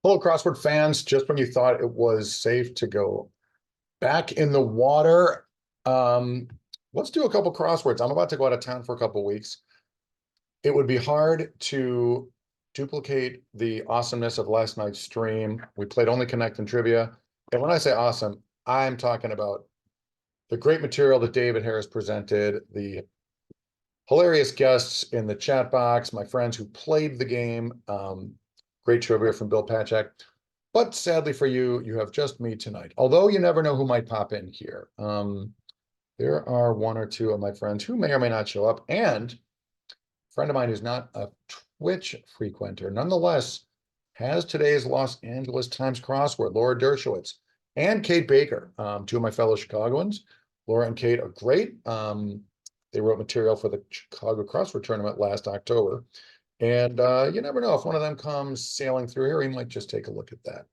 Hello, crossword fans. Just when you thought it was safe to go back in the water, um, let's do a couple crosswords. I'm about to go out of town for a couple weeks. It would be hard to duplicate the awesomeness of last night's stream. We played only Connect and Trivia. And when I say awesome, I'm talking about the great material that David Harris presented, the hilarious guests in the chat box, my friends who played the game, great trivia from Bill Pachak. But sadly for you, you have just me tonight. Although you never know who might pop in here. There are one or two of my friends who may or may not show up. And a friend of mine who's not a Twitch frequenter, nonetheless, has today's Los Angeles Times crossword, Laura Dershowitz and Kate Baker, two of my fellow Chicagoans. Laura and Kate are great. They wrote material for the Chicago crossword tournament last October. And you never know, if one of them comes sailing through here, he might just take a look at that.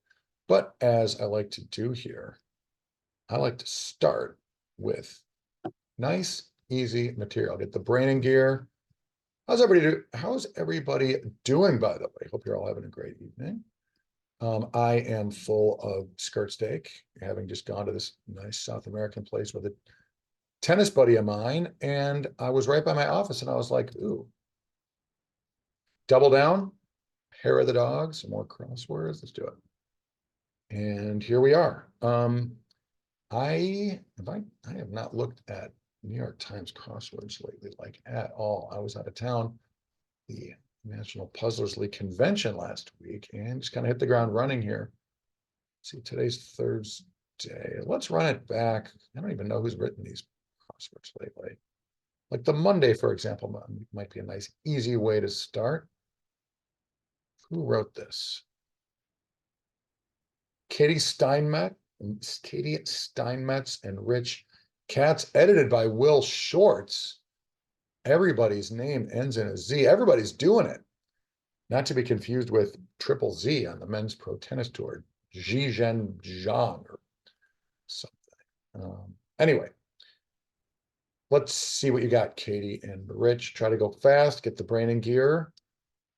But as I like to do here, I like to start with nice, easy material. Get the brain in gear. How's everybody doing, by the way? Hope you're all having a great evening. I am full of skirt steak, having just gone to this nice South American place with a tennis buddy of mine, and I was right by my office, and I was like, ooh, double down, hair of the dog, some more crosswords. Let's do it. And here we are. I have not looked at New York Times crosswords lately, like at all. I was out of town, the National Puzzlers League convention last week, and just kind of hit the ground running here. Let's see, today's Thursday. Let's run it back. I don't even know who's written these crosswords lately. Like the Monday, for example, might be a nice, easy way to start. Who wrote this? Katie Steinmetz and Rich Katz, edited by Will Shorts. Everybody's name ends in a Z. Everybody's doing it. Not to be confused with Triple Z on the men's pro tennis tour, Zhizhen Zhang or something. Anyway, let's see what you got, Katie and Rich. Try to go fast, get the brain in gear.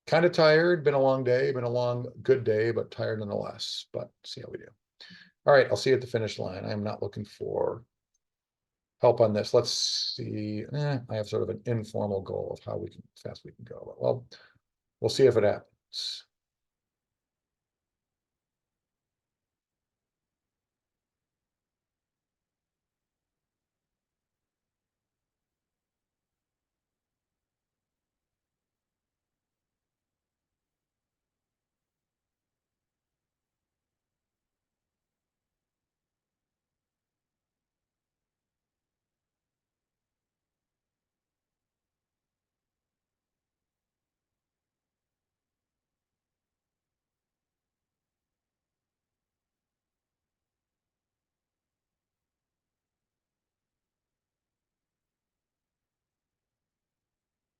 Kind of tired, been a long day, been a long, good day, but tired nonetheless. But see how we do. All right, I'll see you at the finish line. I'm not looking for help on this. Let's see. I have sort of an informal goal of how fast we can go. But, well, we'll see if it happens.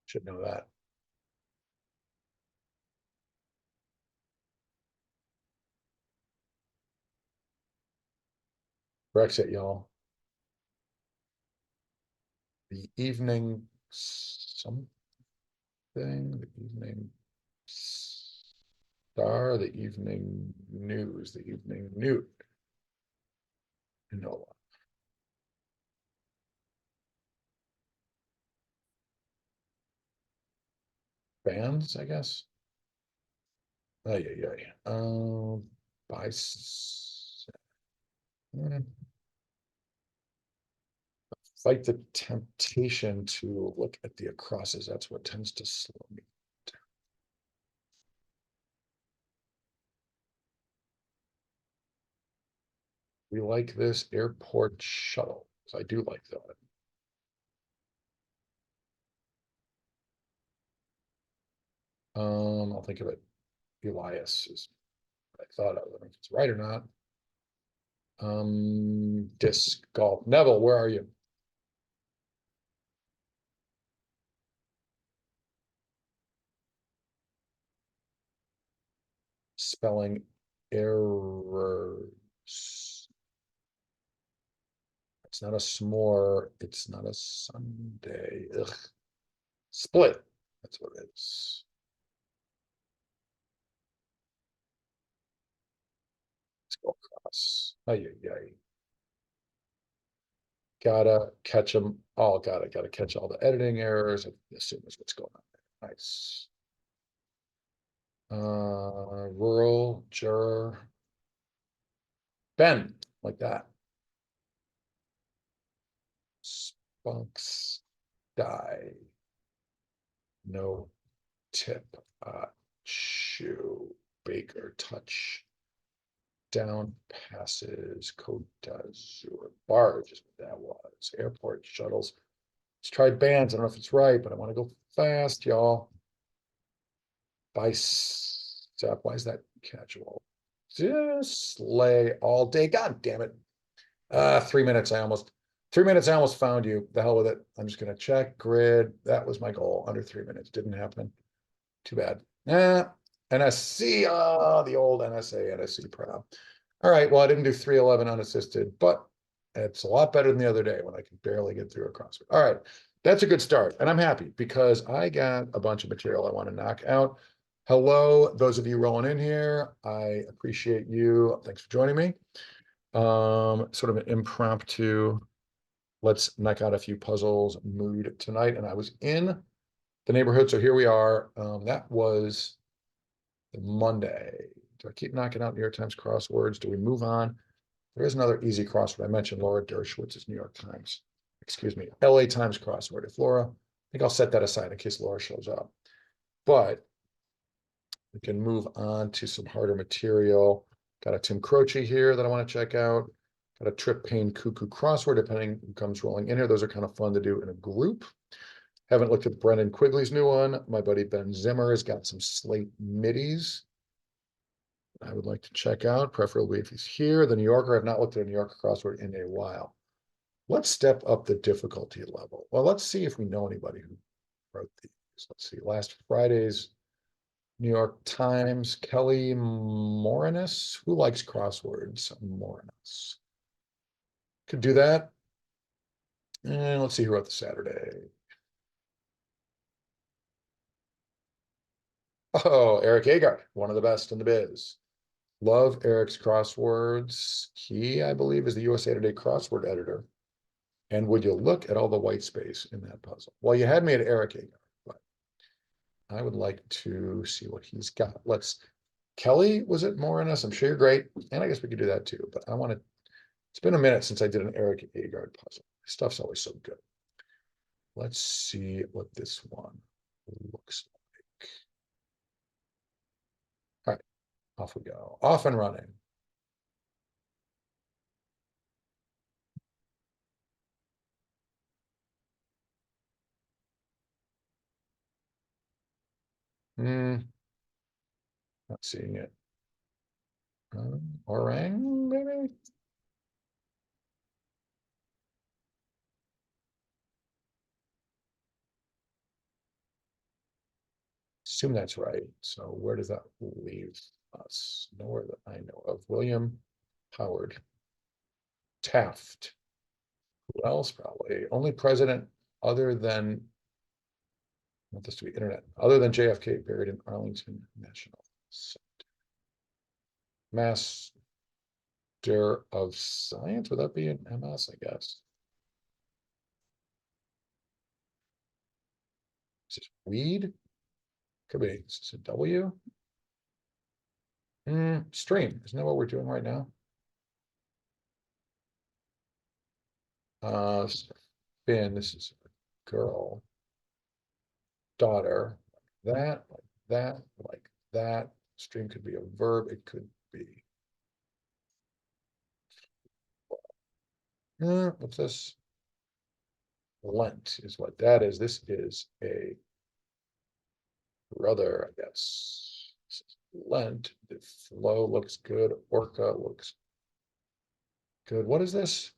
Should know that. Brexit, y'all. The evening something, the evening star, the evening news, the evening newt. No. Bands, I guess. Oh, yeah. By fight the temptation to look at the acrosses. That's what tends to slow me down. We like this airport shuttle. I do like that. I'll think of it. Elias is what I thought of. I don't know if it's right or not. Disc golf. Neville, where are you? Spelling errors. It's not a s'more. It's not a Sunday. Ugh. Split. That's what it is. us. Ay, ay, ay. Gotta catch them all. Gotta catch all the editing errors. I assume is what's going on there. Nice. Rural juror. Ben, like that. Spunks die. No tip. Shoe. Baker touch. Down passes. Code does. Or barge is what that was. Airport shuttles. Let's try bands. I don't know if it's right, but I want to go fast, y'all. Bicep. Why is that casual? Just lay all day. God damn it. 3 minutes. 3 minutes. I almost found you. The hell with it. I'm just gonna check grid. That was my goal. Under 3 minutes. Didn't happen. Too bad. NSC. The old NSA, NSC proud. All right. Well, I didn't do 311 unassisted, but it's a lot better than the other day when I could barely get through a crossword. All right. That's a good start. And I'm happy because I got a bunch of material I want to knock out. Hello, those of you rolling in here. I appreciate you. Thanks for joining me. Sort of an impromptu, let's knock out a few puzzles mood tonight. And I was in the neighborhood. So here we are. That was Monday. Do I keep knocking out New York Times crosswords? Do we move on? There is another easy crossword. I mentioned Laura Dershowitz's New York Times, excuse me, LA Times crossword. If Laura, I think I'll set that aside in case Laura shows up. But we can move on to some harder material. Got a Tim Croce here that I want to check out. Got a Trip Payne Cuckoo crossword, depending who comes rolling in here. Those are kind of fun to do in a group. Haven't looked at Brendan Quigley's new one. My buddy Ben Zimmer has got some Slate middies I would like to check out, preferably if he's here. The New Yorker, I've not looked at a New Yorker crossword in a while. Let's step up the difficulty level. Well, let's see if we know anybody who wrote these. Let's see, last Friday's New York Times, Kelly Moranis. Who likes crosswords? Moranis. Could do that. And let's see who wrote the Saturday. Oh, Eric Agard, one of the best in the biz. Love Eric's crosswords. He, I believe, is the USA Today crossword editor. And would you look at all the white space in that puzzle? Well, you had me at Eric Agard, but I would like to see what he's got. Kelly, was it more in us? I'm sure you're great. And I guess we could do that too, but I want to, it's been a minute since I did an Eric Agard puzzle. Stuff's always so good. Let's see what this one looks like. All right, off we go. Off and running. Not seeing it. Orang, maybe? Assume that's right. So where does that leave us? Nowhere that I know of. William Howard Taft. Who else? Probably only president other than, I want this to be internet, other than JFK, buried in Arlington National Cemetery. Master of Science. Would that be an MS? I guess. Is this weed? Could be. Is this a W? Stream. Isn't that what we're doing right now? Finn, this is a girl, daughter, like that, like that. Stream could be a verb. It could be. What's this? Lent is what that is. This is a brother, I guess. This is Lent. The flow looks good. Orca looks good. What is this?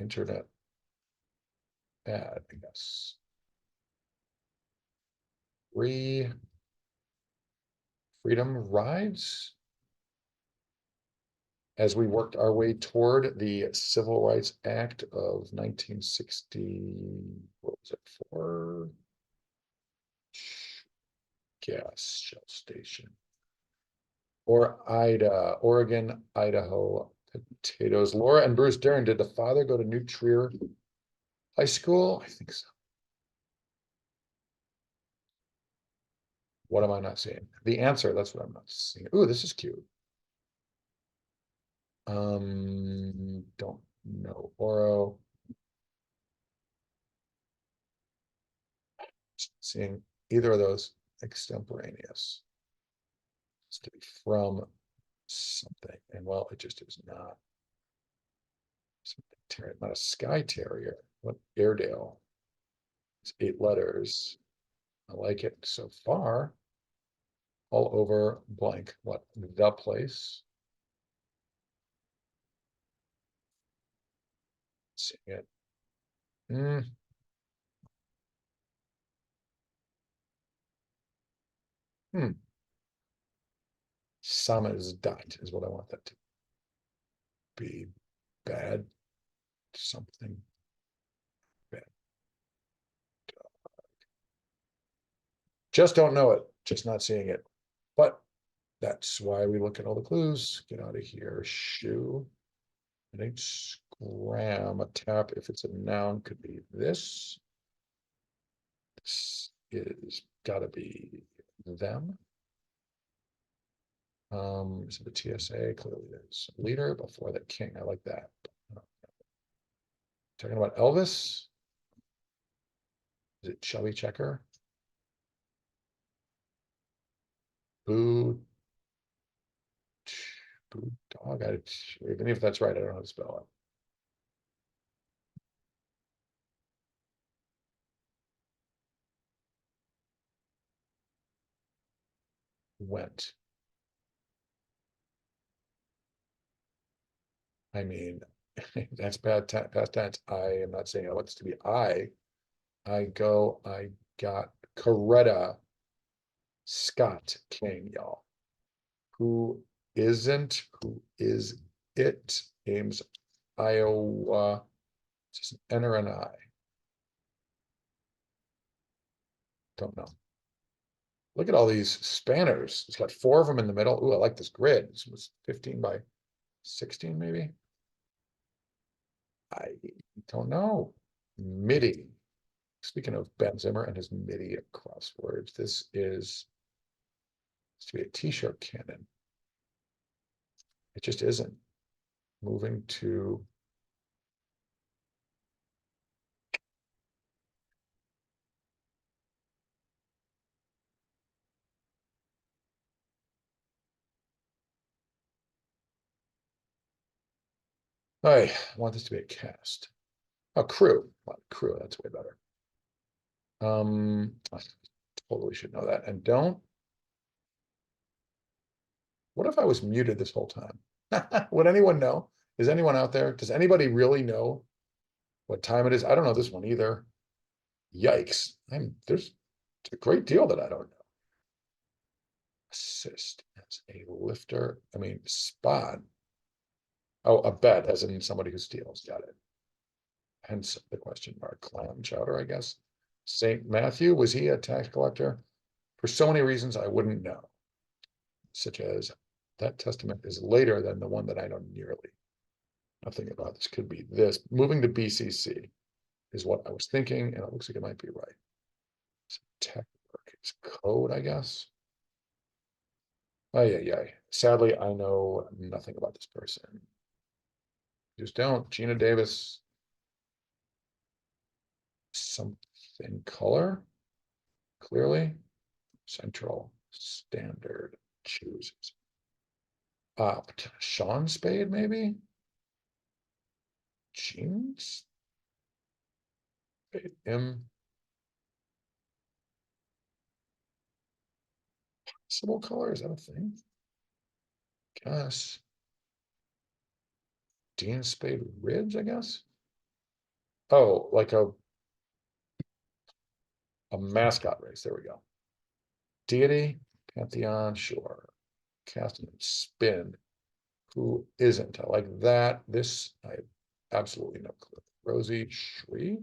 Internet ad, I guess. Freedom rides as we worked our way toward the Civil Rights Act of 1960. What was it for? Gas shell station. Or Ida, Oregon, Idaho, potatoes. Laura and Bruce Dern, did the father go to New Trier High School? I think so. What am I not seeing? The answer, that's what I'm not seeing. Ooh, this is cute. Don't know. Oro. Seeing either of those extemporaneous. It's to be from something. And well, it just is not. Terrier, not a Skye Terrier. What Airedale? It's 8 letters. I like it so far. All over blank. What? The place. Seeing it. Mm, hmm. Samizdat is what I want that to be. Bad. Something bad. Just don't know it. Just not seeing it. But that's why we look at all the clues. Get out of here. Shoe. I think scram. A tap, if it's a noun, could be this. This is gotta be them. So the TSA clearly is leader before the king. I like that. Talking about Elvis. Is it Chubby Checker? Boo, boo dog. Even if that's right, I don't know how to spell it. Went. I mean, that's past tense. I am not saying I want this to be I go, I got Coretta Scott King, y'all. Who isn't? Who is it? Ames, Iowa. Just an N or an I. Don't know. Look at all these spanners. It's got 4 of them in the middle. Ooh, I like this grid. This was 15 by 16, maybe. I don't know. MIDI. Speaking of Ben Zimmer and his MIDI crosswords, this is to be a t-shirt cannon. It just isn't. Moving to I want this to be a cast. A crew. Well, crew, that's way better. I totally should know that. And don't. What if I was muted this whole time? Would anyone know? Is anyone out there? Does anybody really know what time it is? I don't know this one either. Yikes. There's a great deal that I don't know. Assist as a lifter. I mean, spot. Oh, a bet, as in somebody who steals. Got it. Hence the question mark. Clam chowder, I guess. St. Matthew, was he a tax collector? For so many reasons I wouldn't know, such as that testament is later than the one that I know nearly nothing about. This could be this. Moving to BCC is what I was thinking, and it looks like it might be right. So tech work is code, I guess. Oh, yeah. Sadly, I know nothing about this person. Just don't. Gina Davis. Something color. Clearly. Central Standard chooses. Opt. Sean Spade, maybe? Jeans? Spade. Impossible color? Is that a thing? Guess. Dean Spade Ridge, I guess. Oh, like a mascot race. There we go. Deity, Pantheon, sure. Cast and spin. Who isn't? I like that. This, I have absolutely no clue. Rosie Shree.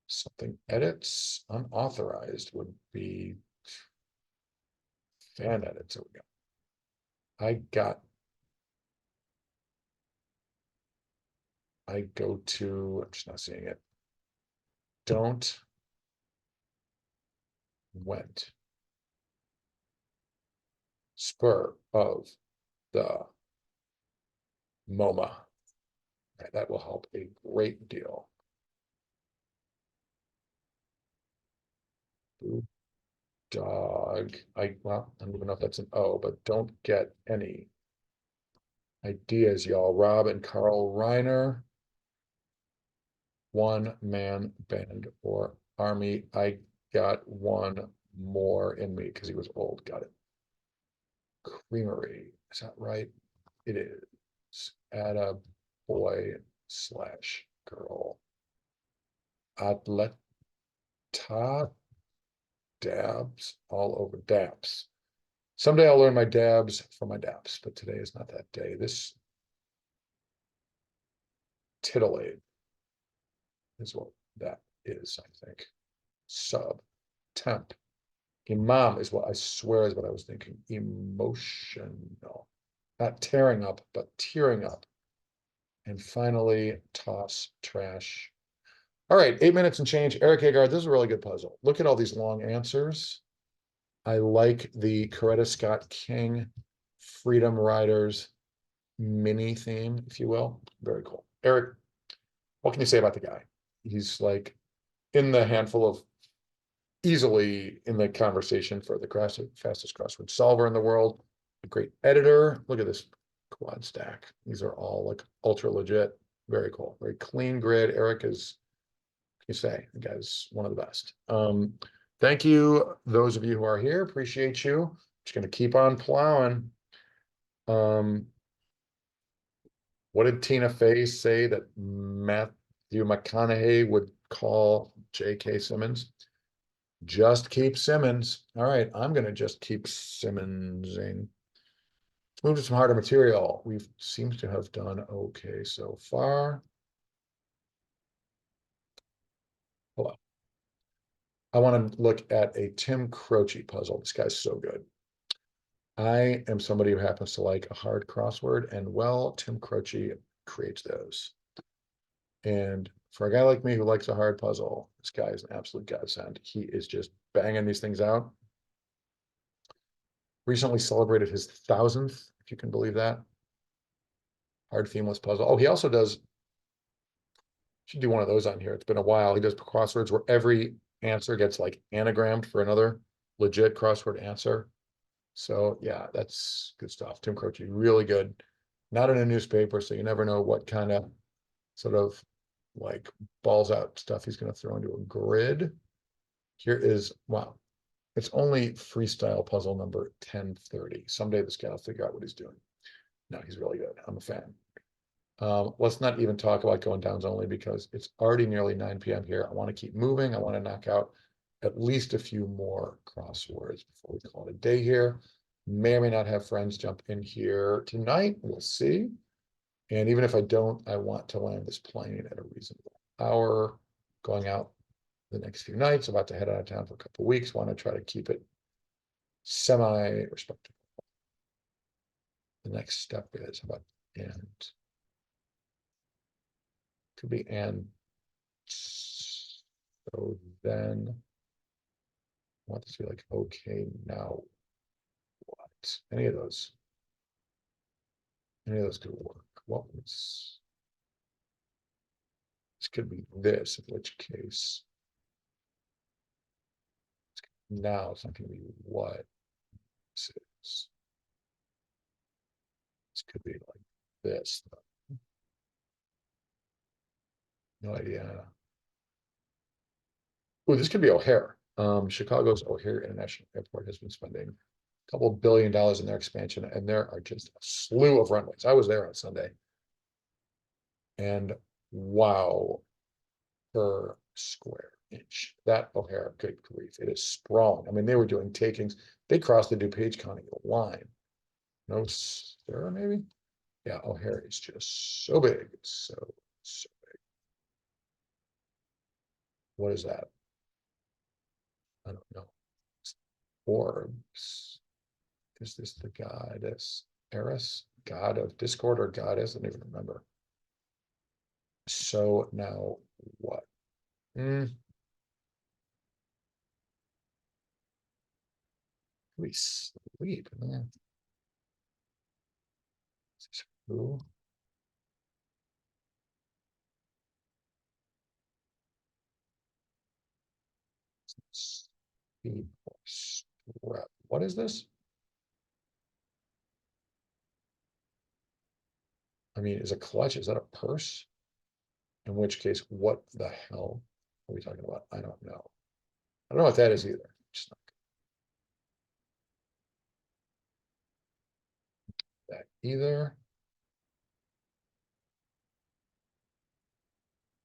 Something edits unauthorized would be fan edit. So we go. I go to, I'm just not seeing it. Don't, went, spur of the MoMA. Right, that will help a great deal. Dog. Well, I don't even know if that's an O, but don't get any ideas, y'all. Rob and Carl Reiner, one man band or army. I got one more in me because he was old. Got it. Creamery. Is that right? It is. Add a boy slash girl. Atleta dabs all over dabs. Someday I'll learn my dabs from my dabs, but today is not that day. This titillate is what that is, I think. Sub, temp. Imam is what I swear is what I was thinking. Emotional. Not tearing up, but tearing up. And finally, toss, trash. All right, 8 minutes and change. Eric Agard, this is a really good puzzle. Look at all these long answers. I like the Coretta Scott King Freedom Riders mini theme, if you will. Very cool. Eric, what can you say about the guy? He's like in the handful of easily in the conversation for the fastest crossword solver in the world. A great editor. Look at this quad stack. These are all like ultra legit. Very cool. Very clean grid. Eric is, you say, the guy's one of the best. Thank you, those of you who are here. Appreciate you. Just going to keep on plowing. What did Tina Fey say that Matthew McConaughey would call J.K. Simmons? Just keep Simmons. All right, I'm going to just keep Simmonsing. Let's move to some harder material. We seem to have done okay so far. Hello. I want to look at a Tim Croce puzzle. This guy's so good. I am somebody who happens to like a hard crossword, and well, Tim Croce creates those. And for a guy like me who likes a hard puzzle, this guy is an absolute godsend. He is just banging these things out. Recently celebrated his 1000th, if you can believe that. Hard themeless puzzle. Oh, he also does, should do one of those on here. It's been a while. He does crosswords where every answer gets like anagrammed for another legit crossword answer. So yeah, that's good stuff. Tim Croce, really good. Not in a newspaper, so you never know what kind of sort of like balls out stuff he's going to throw into a grid. Here is, wow, it's only freestyle puzzle number 1030. Someday this guy will figure out what he's doing. No, he's really good. I'm a fan. Let's not even talk about going downs only because it's already nearly 9 p.m. here. I want to keep moving. I want to knock out at least a few more crosswords before we call it a day here. May or may not have friends jump in here tonight. We'll see. And even if I don't, I want to land this plane at a reasonable hour. Going out the next few nights, about to head out of town for a couple of weeks. Want to try to keep it semi-respectable. The next step is, how about and? Could be and. So then I want this to be like, okay, now what? Any of those could work. What was, this could be this, in which case now it's not going to be what this is. This could be like this. No idea. Oh, this could be O'Hare. Chicago's O'Hare International Airport has been spending a couple $1 billion in their expansion, and there are just a slew of runways. I was there on Sunday, and wow, per square inch. That O'Hare, good grief, it is sprawling. I mean, they were doing takings. They crossed the DuPage County line. No, sir, maybe? Yeah, O'Hare is just so big. It's so big. What is that? I don't know. It's Forbes. Is this the goddess Eris? God of discord or goddess? I don't even remember. So now what? We sleep. Who? Speed force. What is this? I mean, is a clutch, is that a purse? In which case, what the hell are we talking about? I don't know. I don't know what that is either. Just not that either.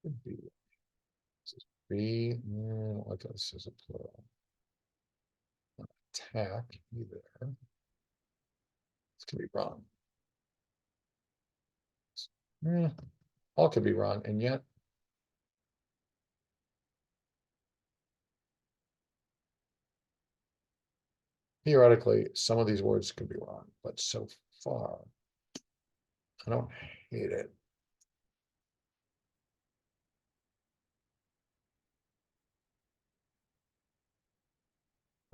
Could be. This is B. Like this is a plural. Not attack either. This could be wrong. All could be wrong, and yet theoretically, some of these words could be wrong, but so far, I don't hate it.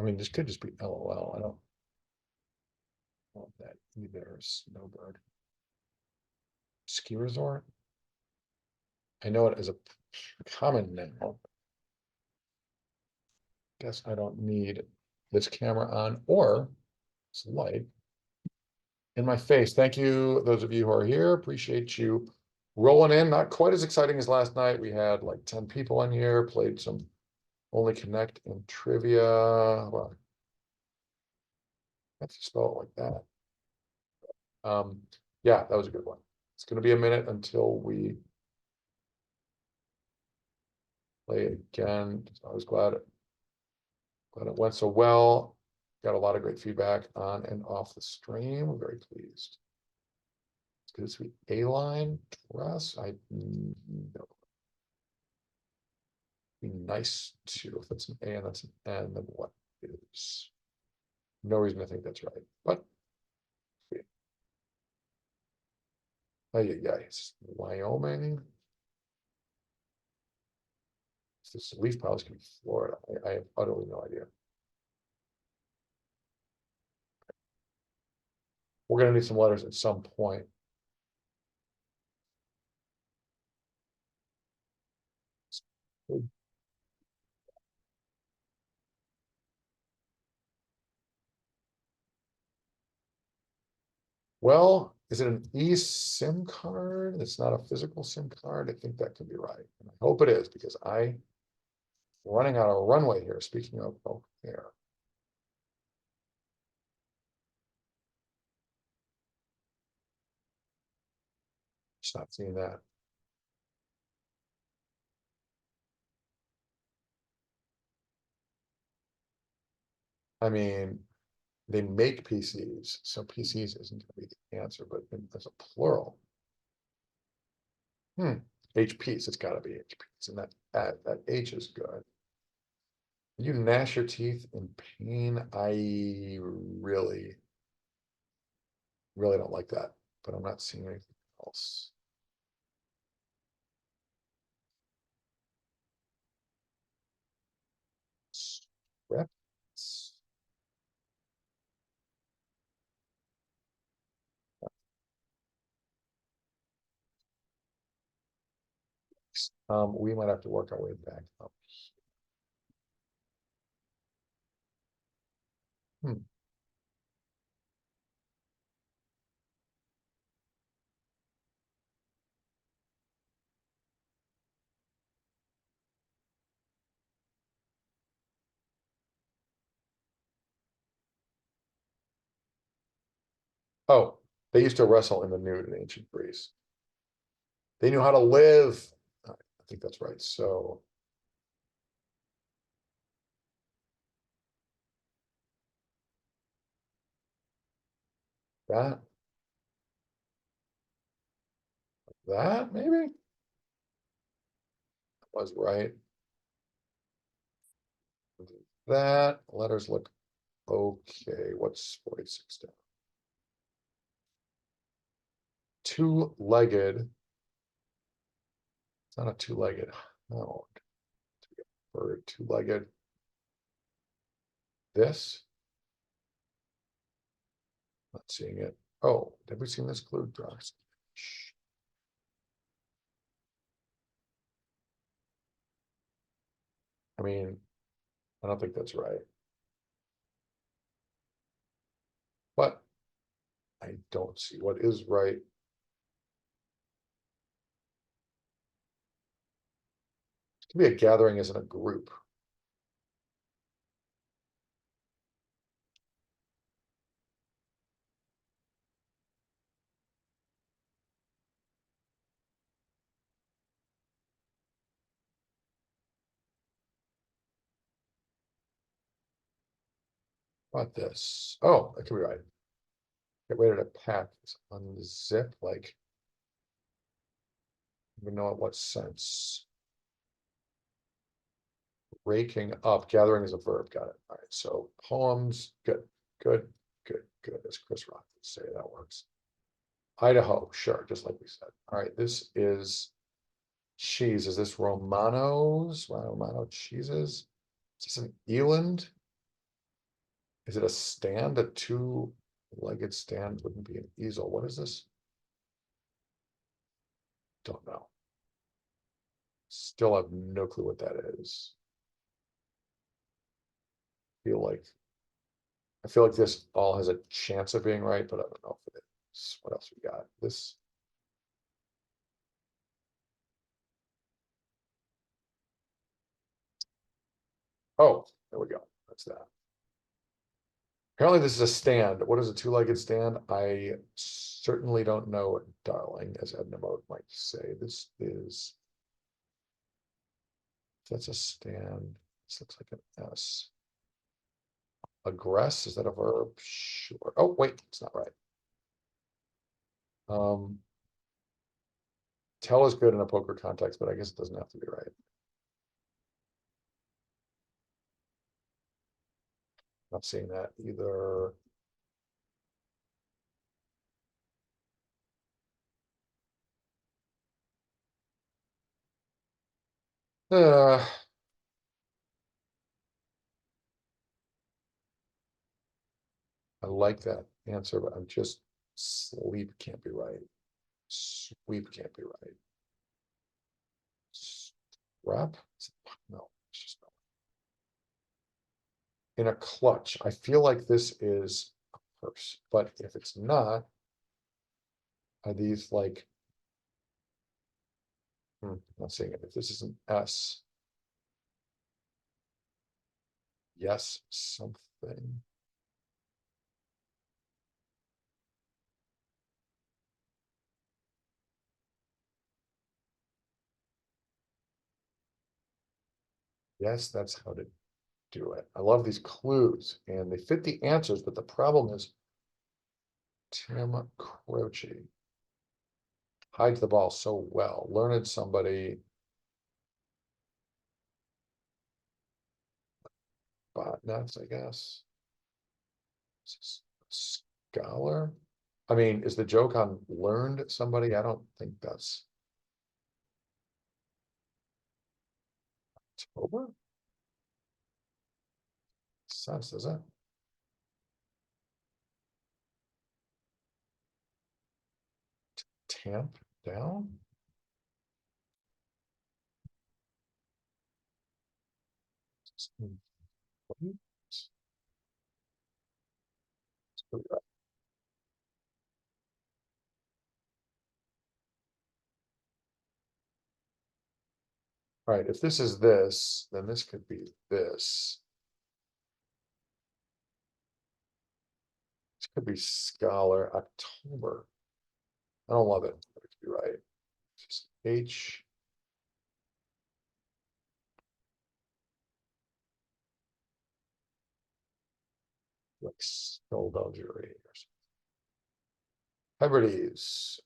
I mean, this could just be LOL. I don't want that either. Snowbird. Ski resort. I know it as a common now. Guess I don't need this camera on or this light in my face. Thank you, those of you who are here. Appreciate you rolling in. Not quite as exciting as last night. We had like 10 people in here, played some Only Connect and trivia. Well, let's spell it like that. Yeah, that was a good one. It's going to be a minute until we play again. I was glad it went so well. Got a lot of great feedback on and off the stream. Very pleased. It's good to be A-line dress. I know. Be nice to, if it's an A and that's an N, then what is? No reason to think that's right, but yeah, it's Wyoming. This leaf piles can be Florida. I have utterly no idea. We're gonna need some letters at some point. Well, is it an eSIM card? It's not a physical SIM card. I think that could be right. And I hope it is because I'm running out of runway here. Speaking of air. Just not seeing that. I mean, they make PCs, so PCs isn't going to be the answer, but as a plural. HPs, it's got to be HPs, and that H is good. You gnash your teeth in pain. I really don't like that, but I'm not seeing anything else. Reps. We might have to work our way back up. Hmm. Oh, they used to wrestle in the nude in ancient Greece. They knew how to live. I think that's right. So that maybe was right. That letters look Okay, what's 46 down? Two-legged. It's not a two-legged hound. Bird, two-legged. This? Not seeing it. Oh, have we seen this clue? Drugs. I mean, I don't think that's right. But I don't see what is right. It could be a gathering as in a group. How about this? Oh, that could be right. Get ready to pack. Unzip, like, you know what sense? Raking up, gathering is a verb. Got it. All right. So poems, good, good, good, good. As Chris Rock would say, that works. Idaho, sure, just like we said. All right, this is cheese. Is this Romano's? Romano cheeses? Is this an eland? Is it a stand? A two-legged stand wouldn't be an easel. What is this? Don't know. Still have no clue what that is. Feel like I feel like this all has a chance of being right, but I don't know if it is. What else we got? This. Oh, there we go. That's that. Apparently this is a stand. What is a two-legged stand? I certainly don't know, darling, as Edna Mode might say. This is, that's a stand. This looks like an S. Aggress, is that a verb? Sure. Oh, wait, it's not right. Um, tell is good in a poker context, but I guess it doesn't have to be right. Not seeing that either. Uh, I like that answer, but I'm just sleep can't be right. Sweep can't be right. Strap? No, it's just not. In a clutch. I feel like this is a purse, but if it's not, are these like, not seeing it. If this is an S, yes, something. Yes, that's how to do it. I love these clues and they fit the answers, but the problem is Tim Croce hides the ball so well. Learned somebody, botnets, I guess. Scholar. I mean, is the joke on learned somebody? I don't think that's October. Sense, does it? Tamp down? All right, if this is this, then this could be this. This could be scholar October. I don't love it, but it could be right. Just H. Like skullduggery or something. Hebrides.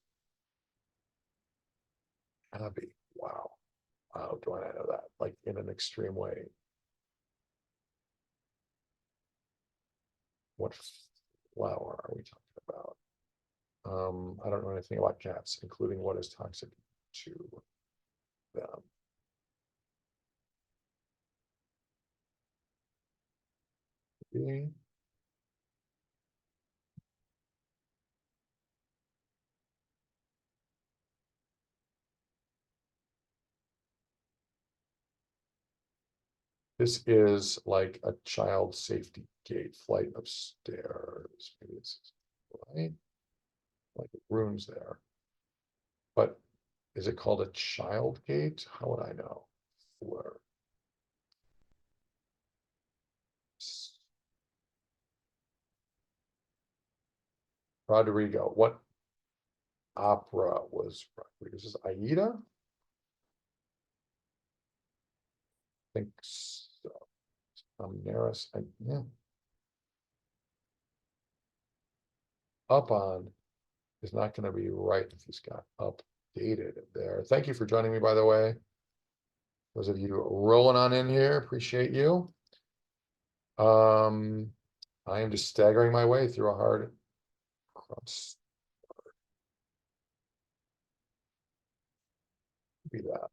Abbey. Wow. Wow, do I know that? Like, in an extreme way. What flower are we talking about? I don't know anything about cats, including what is toxic to them. Maybe. This is like a child safety gate, flight of stairs. Maybe this is right. Like rooms there. But is it called a child gate? How would I know? Fleur. Rodrigo. What opera was Rodriguez's? Aida? I think so. Neris. Yeah. Up on is not going to be right if he's got updated there. Thank you for joining me, by the way. Those of you rolling on in here, appreciate you. I am just staggering my way through a hard cross. Be that.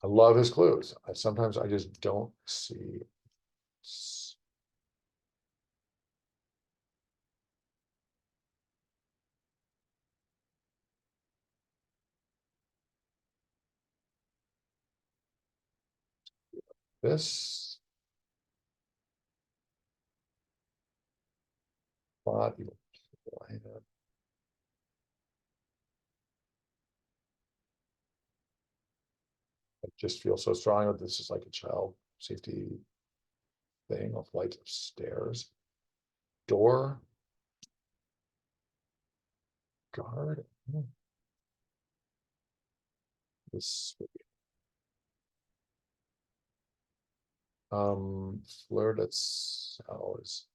I love his clues. Sometimes I just don't see. This plot even. I just feel so strong that this is like a child safety thing, a flight of stairs. Door guard. This fleur that's ours.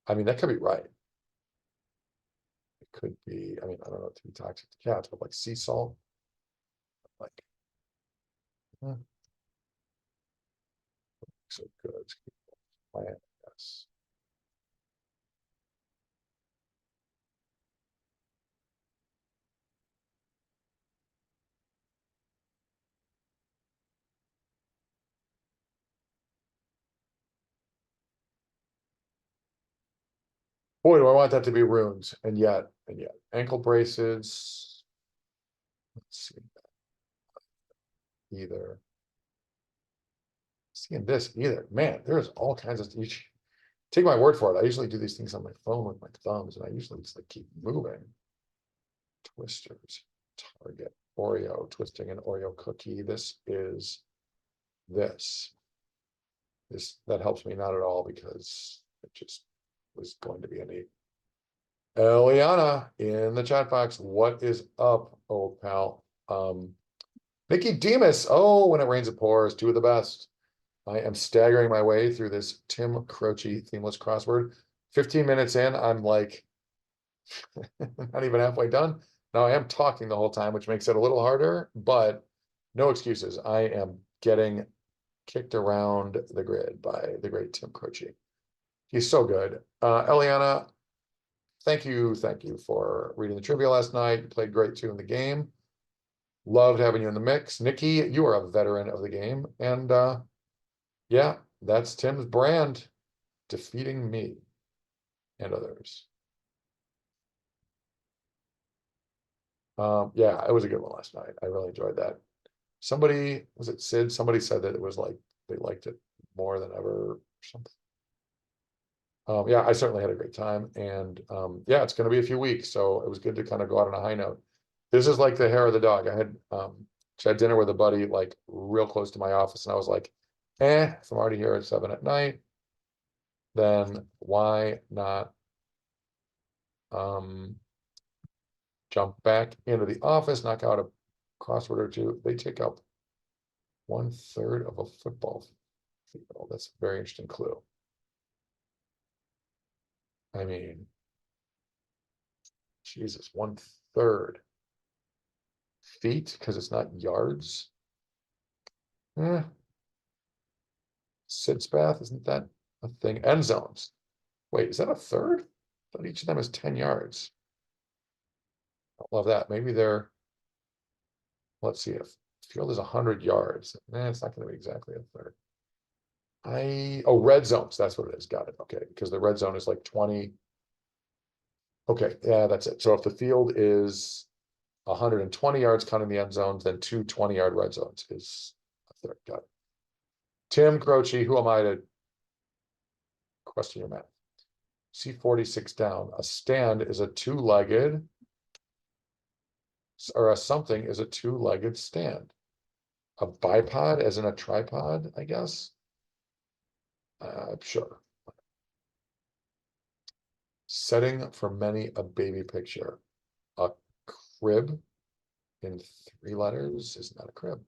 I mean, that could be right. It could be, I mean, I don't know to be toxic to cats, but like sea salt, like so good. Plant, yes. Boy, do I want that to be runes, and yet, ankle braces. Let's see, either. Seeing this either, man, there's all kinds of each. Take my word for it. I usually do these things on my phone with my thumbs, and I usually just like keep moving. Twisters, Target, Oreo, twisting an Oreo cookie. This is this. This that helps me not at all because it just was going to be a neat. Eliana in the chat box, what is up, old pal? Nikki Demas. Oh, when it rains, it pours. Two of the best. I am staggering my way through this Tim Croce themeless crossword. 15 minutes in, I'm like not even halfway done. Now I am talking the whole time, which makes it a little harder, but no excuses. I am getting kicked around the grid by the great Tim Croce. He's so good. Eliana, thank you for reading the trivia last night. You played great too in the game. Loved having you in the mix. Nikki, you are a veteran of the game. And yeah, that's Tim's brand, defeating me and others. Yeah, it was a good one last night. I really enjoyed that. Somebody, was it Sid? Somebody said that it was like they liked it more than ever or something. Yeah, I certainly had a great time. And yeah, it's going to be a few weeks. So it was good to kind of go out on a high note. This is like the hair of the dog. I had dinner with a buddy like real close to my office, and I was like, if I'm already here at 7 at night, then why not Jump back into the office, knock out a crossword or two. They take up 1/3 of a football field. That's a very interesting clue. I mean, Jesus, 1/3 feet because it's not yards. Sid's bath, isn't that a thing? End zones. Wait, is that a third? I thought each of them is 10 yards. I love that. Maybe they're, let's see, if field is 100 yards. It's not going to be exactly a third. Oh, red zones. That's what it is. Got it. Okay. Because the red zone is like 20. Okay. Yeah, that's it. So if the field is 120 yards counting the end zones, then two 20-yard red zones is a third. Got it. Tim Croce, who am I to question your math? C46 down. A stand is a two-legged, or a something is a two-legged stand. A bipod as in a tripod, I guess. Sure. Setting for many a baby picture. A crib in 3 letters is not a crib.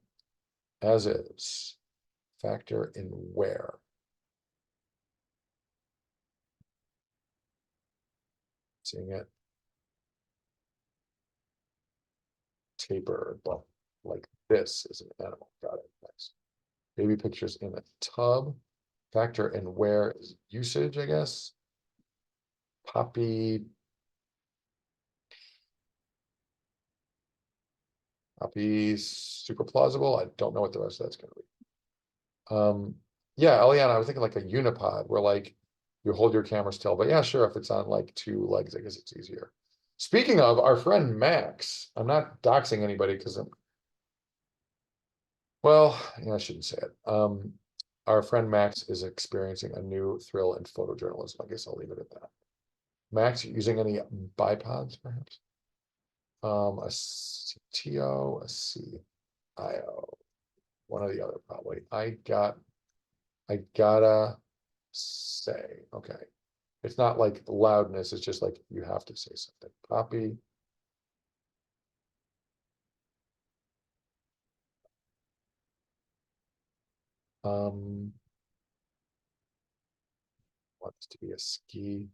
As is. Factor in where. Seeing it. Taper, but like this is an animal. Got it. Nice. Baby pictures in a tub. Factor in where is usage, I guess. Poppy super plausible. I don't know what the rest of that's going to be. Yeah, Eliana, I was thinking like a unipod where like you hold your camera still, but yeah, sure. If it's on like 2 legs, I guess it's easier. Speaking of our friend Max, I'm not doxing anybody because well, yeah, I shouldn't say it. Our friend Max is experiencing a new thrill in photojournalism. I guess I'll leave it at that. Max, using any bipods, perhaps? A CTO, a CIO, one or the other, probably. I gotta say, okay. It's not like loudness, it's just like you have to say something. Poppy. Um, wants to be a ski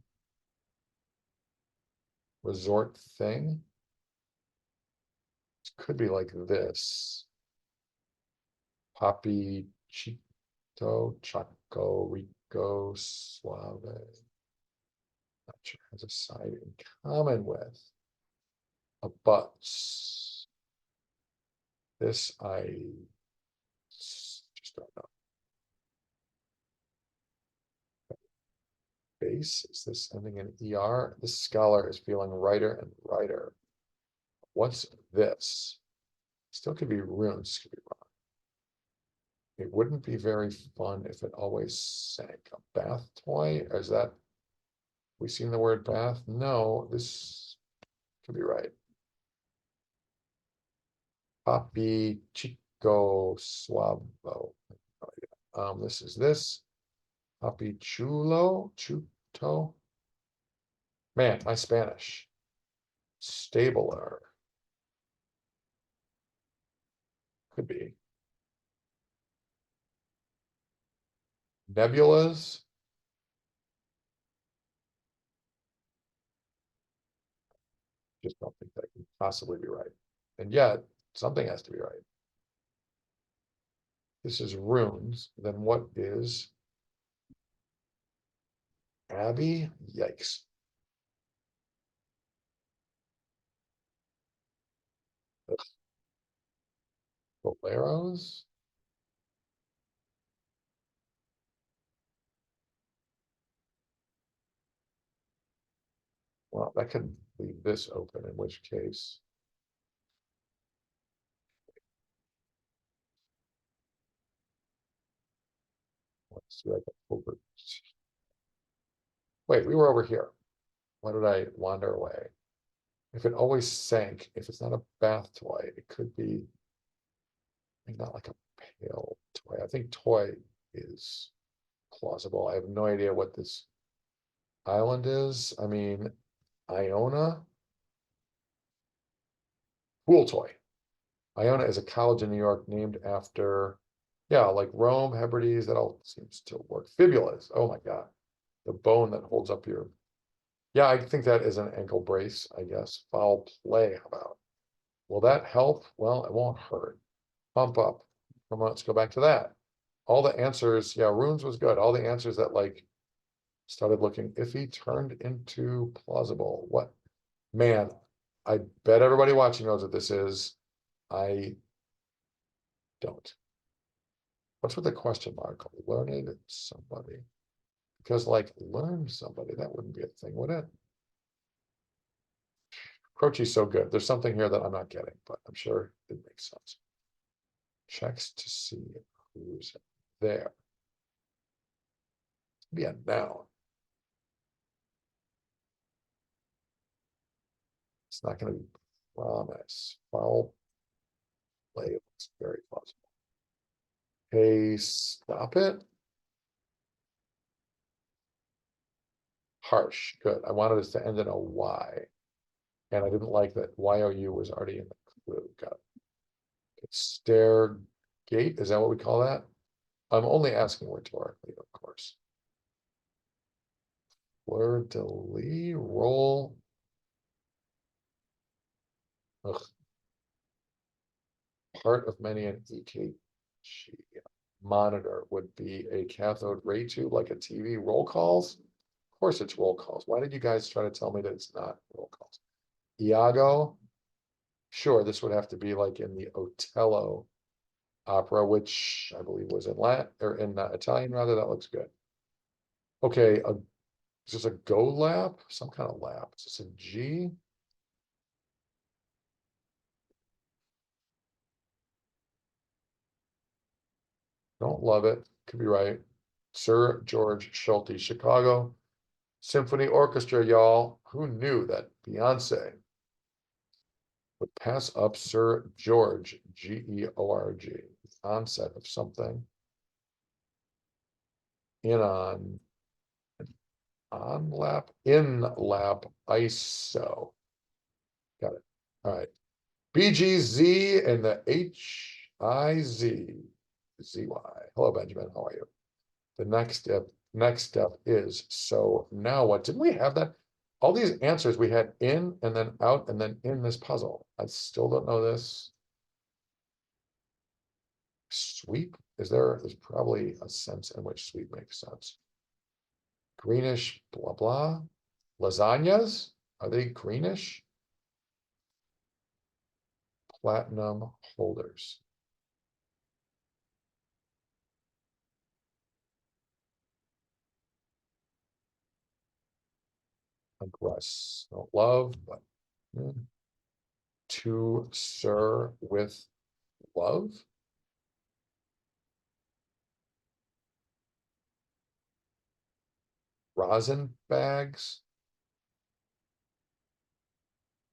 resort thing. It could be like this. Poppy Chito, Chaco, Rico, Suave. Not sure has a side in common with a butts. This I just don't know. Base, is this ending in ER? This scholar is feeling writer and writer. What's this? Still could be runes, could be wrong. It wouldn't be very fun if it always sank. A bath toy? Or is that, we seen the word bath? No, this could be right. Papi Chico Suavo. This is this. Papi Chulo, Chuto. Man, my Spanish. Stabler. Could be. Nebulas. Just don't think that can possibly be right. And yet, something has to be right. This is runes. Then what is Abby? Yikes. Boleros? Well, that could leave this open, in which case. Let's see, like over. Wait, we were over here. Why did I wander away? If it always sank, if it's not a bath toy, it could be not like a pail toy. I think toy is plausible. I have no idea what this island is. I mean, Iona. Pool toy. Iona is a college in New York named after, yeah, like Rome, Hebrides, that all seems to work. Fibulas, oh my God. The bone that holds up your, yeah, I think that is an ankle brace, I guess. Foul play, how about? Will that help? Well, it won't hurt. Pump up. Come on, let's go back to that. All the answers, yeah, runes was good. All the answers that like started looking iffy turned into plausible. What? Man, I bet everybody watching knows what this is. I don't. What's with the question mark? Learned somebody. Because like learn somebody, that wouldn't be a thing, would it? Croce's so good. There's something here that I'm not getting, but I'm sure it makes sense. Checks to see who's there. Be a noun. It's not going to be promise. Foul play looks very plausible. Hey, stop it. Harsh. Good. I wanted us to end in a Y. And I didn't like that YOU was already in the clue. Got it. Stare gate. Is that what we call that? I'm only asking rhetorically, of course. Fleur de lis, roll. Ugh. Part of many an EKG monitor would be a cathode ray tube, like a TV. Roll calls? Of course it's roll calls. Why did you guys try to tell me that it's not roll calls? Iago? Sure, this would have to be like in the Otello opera, which I believe was in Latin or in Italian rather. That looks good. Okay, is this a go lap? Some kind of lap. Is this a G? Don't love it. Could be right. Sir George Schulte, Chicago Symphony Orchestra, y'all. Who knew that Beyonce would pass up Sir George, Georg, the onset of something on lap, in lap, ISO. Got it. All right. BGZ and the HIZ. ZY. Hello, Benjamin. How are you? The next step is, so now what? Didn't we have that? All these answers we had in and then out and then in this puzzle. I still don't know this. Sweep? There's probably a sense in which sweep makes sense. Greenish, blah, blah. Lasagnas? Are they greenish? Platinum holders. Aggress. Don't love, but to sir with love. Rosin bags.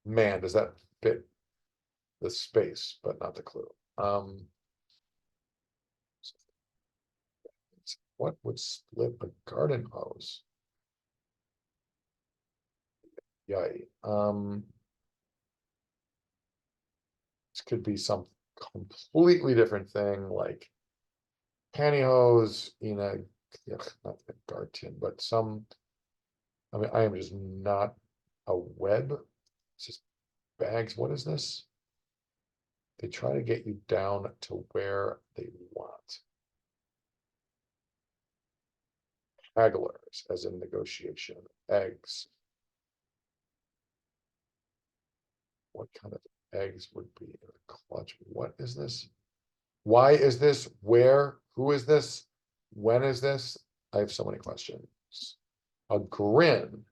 Man, does that fit the space, but not the clue? What would split a garden hose? Yay. This could be some completely different thing, like pantyhose in a, not a garden, but some, I mean, I am just not a web. It's just bags. What is this? They try to get you down to where they want. Hagglers, as in negotiation. Eggs. What kind of eggs would be in a clutch? What is this? Why is this? Where? Who is this? When is this? I have so many questions. A grin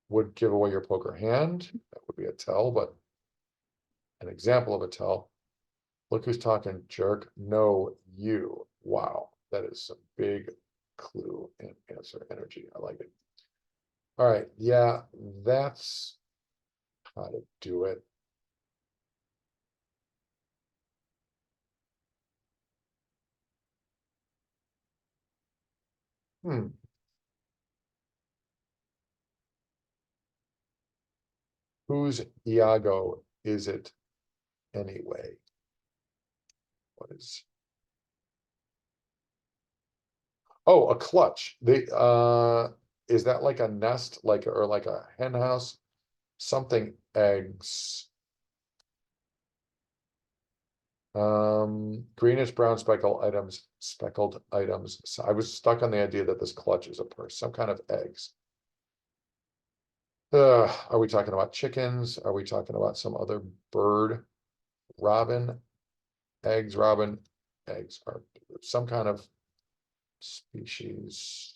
would give away your poker hand. That would be a tell, but an example of a tell. Look who's talking, jerk. No, you. Wow, that is a big clue and answer energy. I like it. All right, yeah, that's how to do it. Hmm. Whose Iago is it anyway? What is? Oh, a clutch. Is that like a nest, like or like a hen house? Something eggs. Greenish brown speckled items. So I was stuck on the idea that this clutch is a purse, some kind of eggs. Are we talking about chickens? Are we talking about some other bird? Robin, robin, eggs are some kind of species.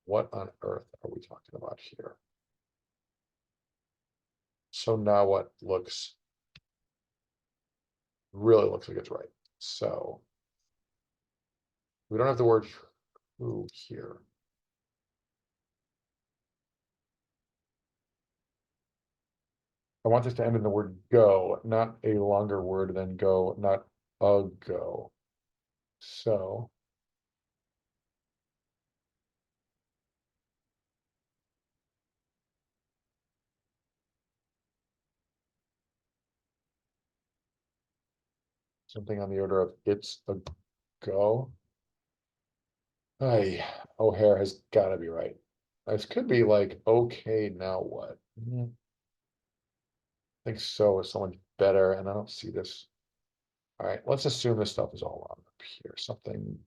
What on earth are we talking about here? So now what really looks like it's right. So we don't have the word who here. I want this to end in the word go, not a longer word than go, not a go. So something on the order of it's a go. Hey, O'Hare has got to be right. This could be like, okay, now what? I think so. Is someone better? And I don't see this. All right, let's assume this stuff is all wrong up here. Something.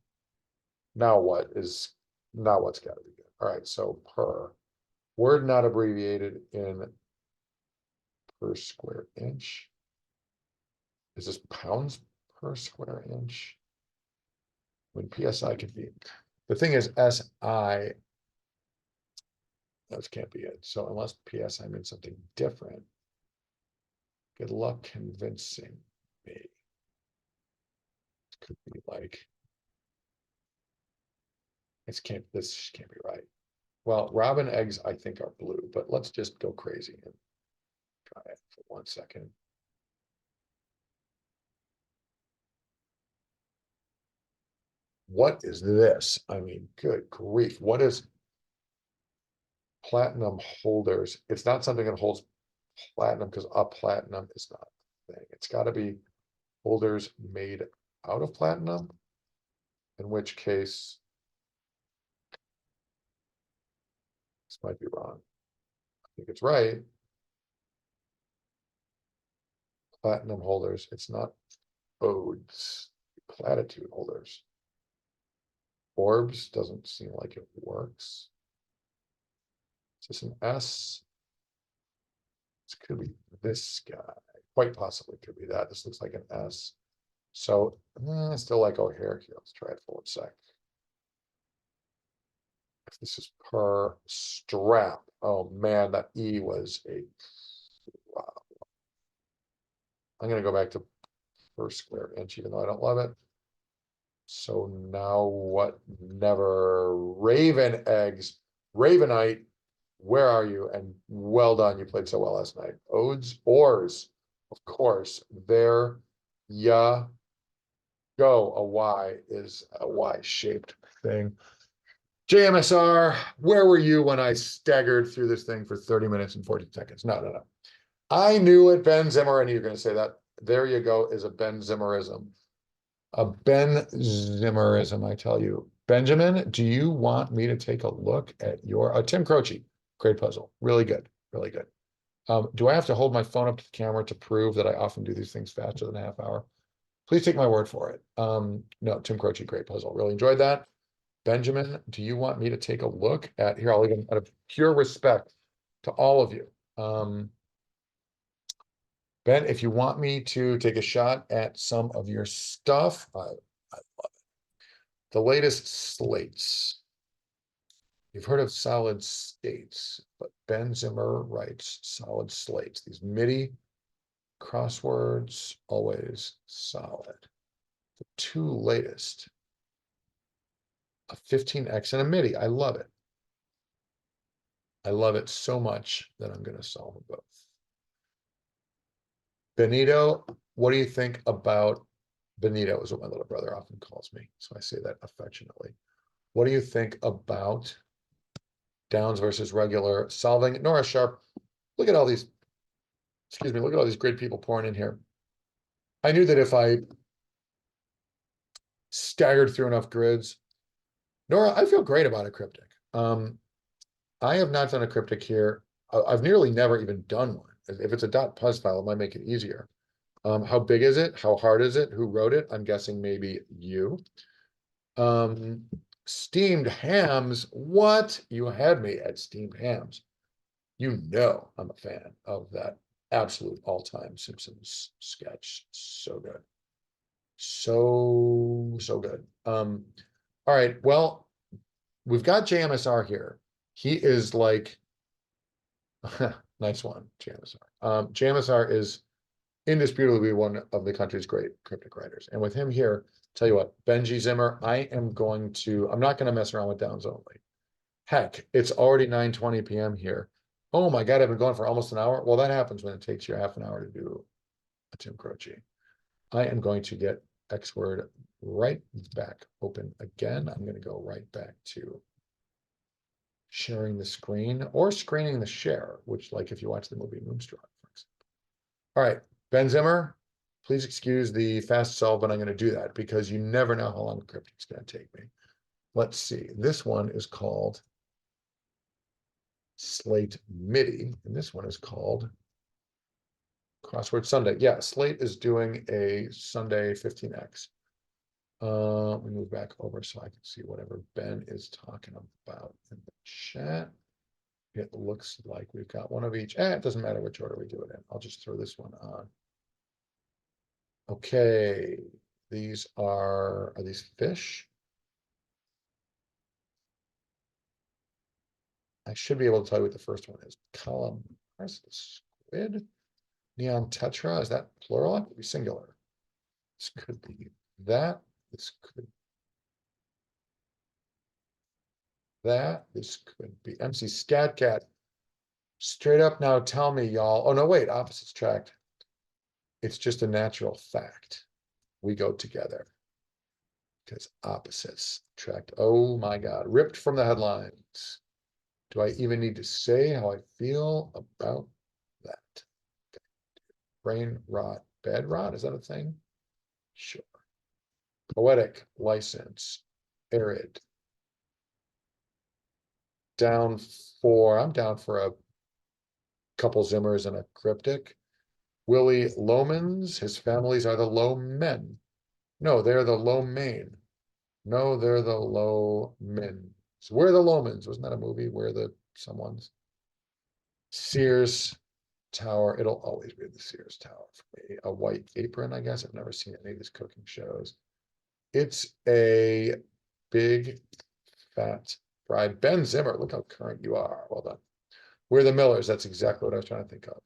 Now what is? Now what's got to be good? All right, so per word not abbreviated in per square inch. Is this pounds per square inch? When PSI can be. The thing is, SI. That can't be it. So unless PSI means something different, good luck convincing me. It could be like this can't be right. Well, robin eggs I think are blue, but let's just go crazy and try it for 1 second. What is this? I mean, good grief. What is platinum holders? It's not something that holds platinum because a platinum is not a thing. It's got to be holders made out of platinum, in which case this might be wrong. I think it's right. Platinum holders. It's not odes. Platitude holders. Orbs doesn't seem like it works. Is this an S? This could be this guy. Quite possibly could be that. This looks like an S. So still like O'Hare here. Let's try it for 1 sec. If this is per strap. Oh man, that E was a wow. I'm gonna go back to per square inch, even though I don't love it. So now what? Never Raven eggs, Ravenite. Where are you? And well done. You played so well last night. Odes, oars, of course. There, yeah, go. A Y is a Y-shaped thing. JMSR, where were you when I staggered through this thing for 30 minutes and 40 seconds? No, no, no. I knew it, Ben Zimmer, and you're going to say that. There you go, is a Ben Zimmerism. A Ben Zimmerism, I tell you. Benjamin, do you want me to take a look at your Tim Croce? Great puzzle. Really good. Really good. Do I have to hold my phone up to the camera to prove that I often do these things faster than a half hour? Please take my word for it. No, Tim Croce, great puzzle. Really enjoyed that. Benjamin, do you want me to take a look at here? I'll even out of pure respect to all of you. Ben, if you want me to take a shot at some of your stuff, I love it. The latest slates. You've heard of solid states, but Ben Zimmer writes solid slates. These MIDI crosswords, always solid. The two latest, a 15X and a MIDI. I love it. I love it so much that I'm going to solve them both. Benito, what do you think about Benito is what my little brother often calls me, so I say that affectionately. What do you think about Downs versus regular solving? Nora Sharp, Look at all these, excuse me, look at all these great people pouring in here. I knew that if I staggered through enough grids, Nora, I feel great about a cryptic. I have not done a cryptic here. I've nearly never even done one. If it's a .puz file, it might make it easier. How big is it? How hard is it? Who wrote it? I'm guessing maybe you. Steamed hams. What? You had me at steamed hams. You know I'm a fan of that absolute all-time Simpsons sketch. So good. So good. All right. Well, we've got JMSR here. He is like, nice one, JMSR. JMSR is indisputably one of the country's great cryptic writers. And with him here, tell you what, Benji Zimmer, I'm not going to mess around with downs only. Heck, it's already 9:20 p.m. here. Oh my God, I've been going for almost an hour. Well, that happens when it takes you half an hour to do a Tim Croce. I am going to get X word right back open again. I'm going to go right back to sharing the screen or screening the share, which, like if you watch the movie Moonstruck, for example. All right, Ben Zimmer, please excuse the fast solve, but I'm going to do that because you never know how long a cryptic's going to take me. Let's see. This one is called Slate MIDI, and this one is called Crossword Sunday. Yeah, Slate is doing a Sunday 15x. Let me move back over so I can see whatever Ben is talking about in the chat. It looks like we've got one of each. It doesn't matter which order we do it in. I'll just throw this one on. Okay, these are these fish? I should be able to tell you what the first one is. Column, squid, neon tetra, is that plural? It could be singular. This could be that. This could that. This could be MC Scat Cat. Straight up now, tell me, y'all. Oh no, wait, opposites tracked. It's just a natural fact. We go together because opposites attract. Oh my God, ripped from the headlines. Do I even need to say how I feel about that? Brain rot, bed rot, is that a thing? Sure. Poetic license, arid. I'm down for a couple Zimmers and a cryptic. Willie Lomans, his families are the low men. No, they're the low main. No, they're the low men. So we're the Lomans. Wasn't that a movie? We're the someone's. Sears Tower. It'll always be the Sears Tower for me. A white apron, I guess. I've never seen any of these cooking shows. It's a big fat fried Ben Zimmer. Look how current you are. Well done. We're the Millers. That's exactly what I was trying to think of.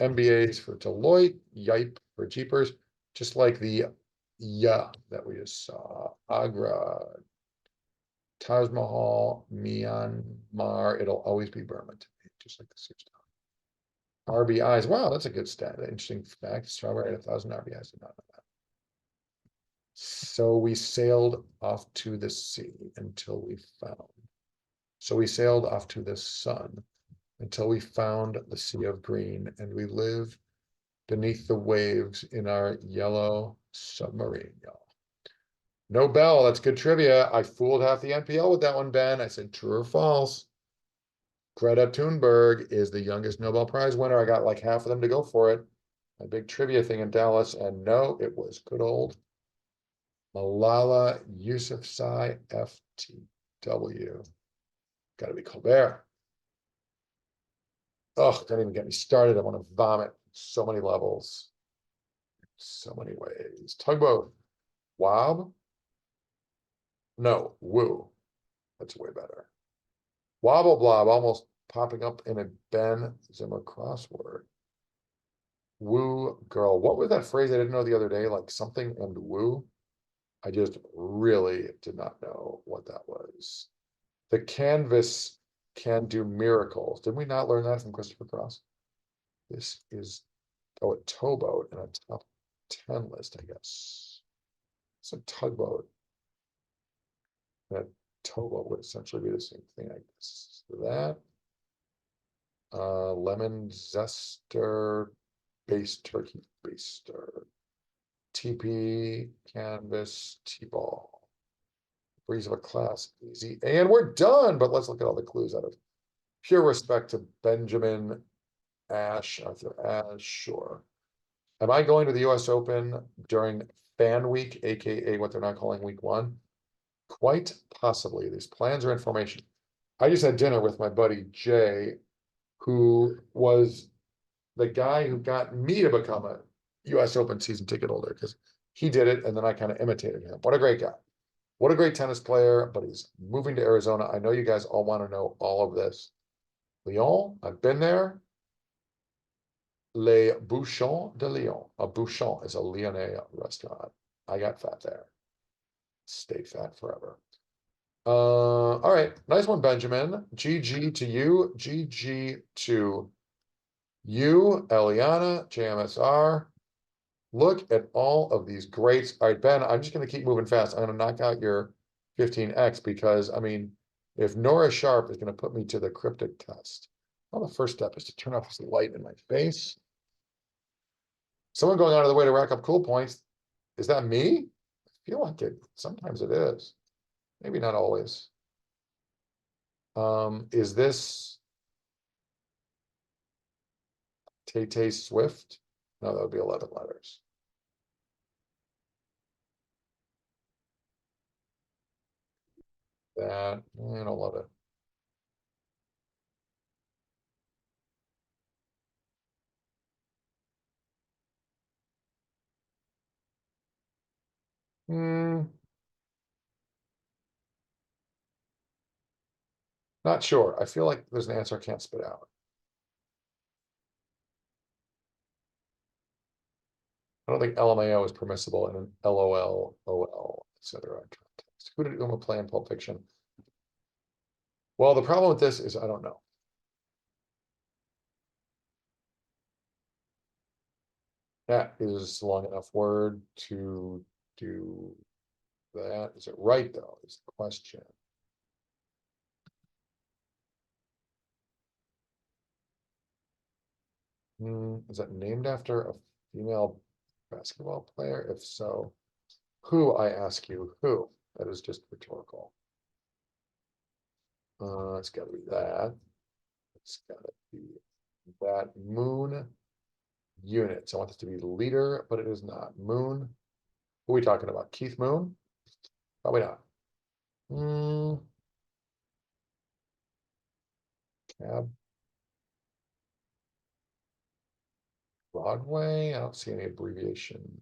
MBAs for Deloitte, Yipe for Jeepers, just like the that we just saw. Agra, Taj Mahal, Myanmar, it'll always be Burma to me, just like the Sears Tower. RBIs, wow, that's a good stat. Interesting fact. Strawberry had 1,000 RBIs. Did not know that. So we sailed off to the sea until we found. So we sailed off to the sun until we found the sea of green, and we live beneath the waves in our yellow submarine, y'all. No bell, that's good trivia. I fooled half the NPL with that one, Ben. I said true or false. Greta Thunberg is the youngest Nobel Prize winner. I got like half of them to go for it. My big trivia thing in Dallas, and no, it was good old Malala Yousafzai, FTW. Got to be Colbert. Oh, don't even get me started. I want to vomit. So many levels. So many ways. Tugboat. Wob? No, woo. That's way better. Wobble blob almost popping up in a Ben Zimmer crossword. Woo girl. What was that phrase I didn't know the other day? Like something and woo? I just really did not know what that was. The canvas can do miracles. Did we not learn that from Christopher Cross? This is, oh, a towboat and a top 10 list, I guess. It's a tugboat. And a towboat would essentially be the same thing, I guess. So that Lemon zester, base turkey baster, TP, canvas, T-ball. Breeze of a class, easy, and we're done. But let's look at all the clues out of pure respect to Benjamin Ash, Arthur Ashe, sure. Am I going to the US Open during Fan Week, aka what they're not calling week one? Quite possibly. These plans are in formation. I just had dinner with my buddy Jay, who was the guy who got me to become a US Open season ticket holder because he did it and then I kind of imitated him. What a great guy. What a great tennis player, but he's moving to Arizona. I know you guys all want to know all of this. Lyon, I've been there. Les Bouchons de Lyon. A Bouchon is a Lyonnais restaurant. I got fat there. Stay fat forever. All right. Nice one, Benjamin. GG to you. GG to you, Eliana, JMSR. Look at all of these greats. All right, Ben, I'm just going to keep moving fast. I'm going to knock out your 15X because, I mean, if Nora Sharp is going to put me to the cryptic test, well, the first step is to turn off this light in my face. Someone going out of the way to rack up cool points. Is that me? I feel like it. Sometimes it is. Maybe not always. Is this Tay Swift? No, that would be 11 letters. That, I don't love it. Not sure. I feel like there's an answer I can't spit out. I don't think LMAO is permissible in an LOL, OL, etc. context. Who did Uma play in Pulp Fiction? Well, the problem with this is I don't know. That is long enough word to do that. Is it right, though, is the question. Is that named after a female basketball player? If so, who, I ask you, who? That is just rhetorical. It's got to be that. It's got to be that. Moon units. I want this to be leader, but it is not. Moon. Who are we talking about? Keith Moon? Probably not. Cab. Broadway. I don't see any abbreviation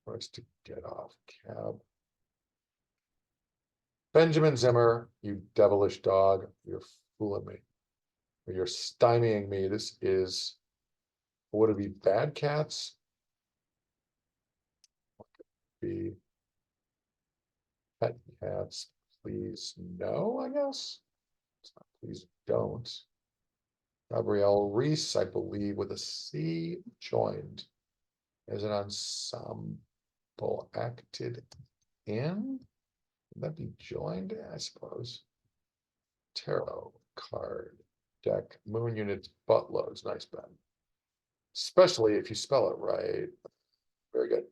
for us to get off. Cab. Benjamin Zimmer, you devilish dog. You're fooling me. You're stymieing me. This is, would it be Bad Cats? Be Pet Cats, please no, I guess. Please don't. Gabrielle Reese, I believe, with a C, joined as an ensemble acted in. Would that be joined? I suppose. Tarot card deck, moon units, buttloads. Nice, Ben. Especially if you spell it right. Very good.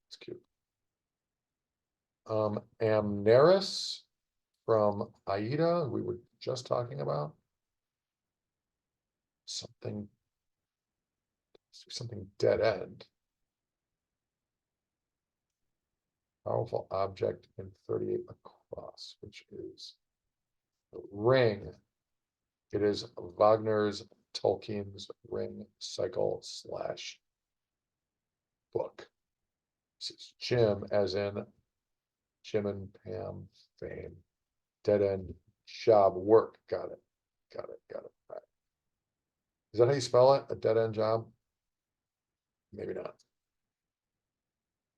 It's cute. Amneris from Aida, we were just talking about. Something dead end. Powerful object in 38 across, which is the ring. It is Wagner's Tolkien's Ring Cycle slash book. This is Jim, as in Jim and Pam fame. Dead end job work. Got it. Got it. Got it. Right. Is that how you spell it? A dead end job? Maybe not.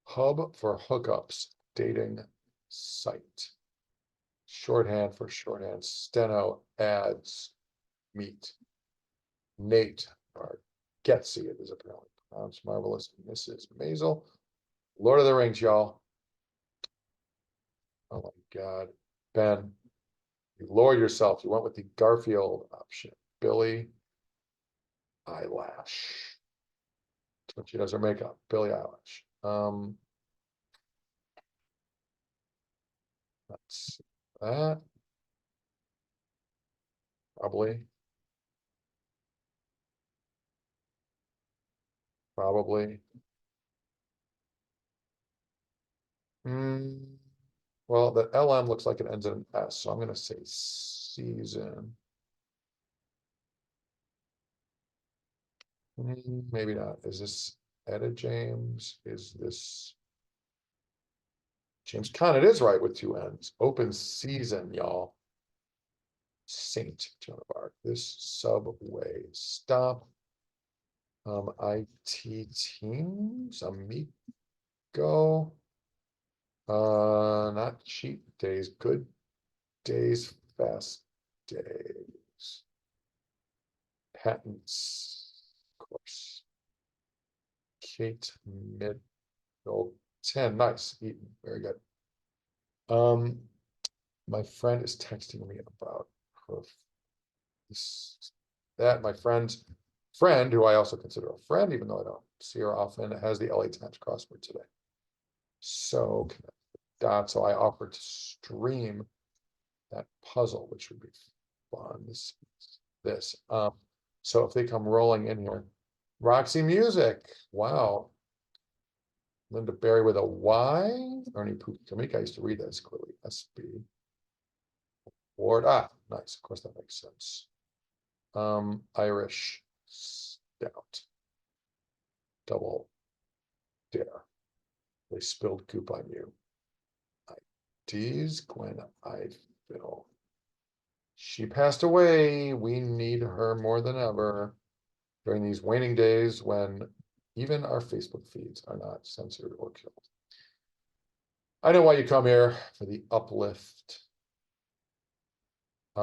Hub for hookups, dating site. Shorthand for shorthand, steno, ads, meet. Nate, or Getsy, it is apparently pronounced. Marvelous Mrs. Maisel. Lord of the Rings, y'all. Oh my God. Ben, You lowered yourself. You went with the Garfield option. Billie Eyelash. That's what she does her makeup. Billie Eilish. Let's see that. Probably. Probably. Well, the LM looks like it ends in an S, so I'm going to say season. Maybe not. Is this Etta James? Is this James Conn? It is right with two N's. Open season, y'all. Saint Joan of Arc. This subway stop. IT teams, Amigo. Not cheat days, good days, fast days. Patents, of course. Kate Middleton, nice, Eaton, very good. My friend is texting me about her. That my friend's friend, who I also consider a friend, even though I don't see her often, has the LA Times crossword today. So dots. So I offered to stream that puzzle, which would be fun. This. So if they come rolling in here, Roxy Music. Wow. Linda Berry with a Y. Ernie Kamika. I used to read that as clearly. SB. Ward. Nice. Of course, that makes sense. Irish Stout. Double Dare. They spilled goop on you. IDs. Gwen Ifill. She passed away. We need her more than ever during these waning days when even our Facebook feeds are not censored or killed. I know why you come here, for the uplift. A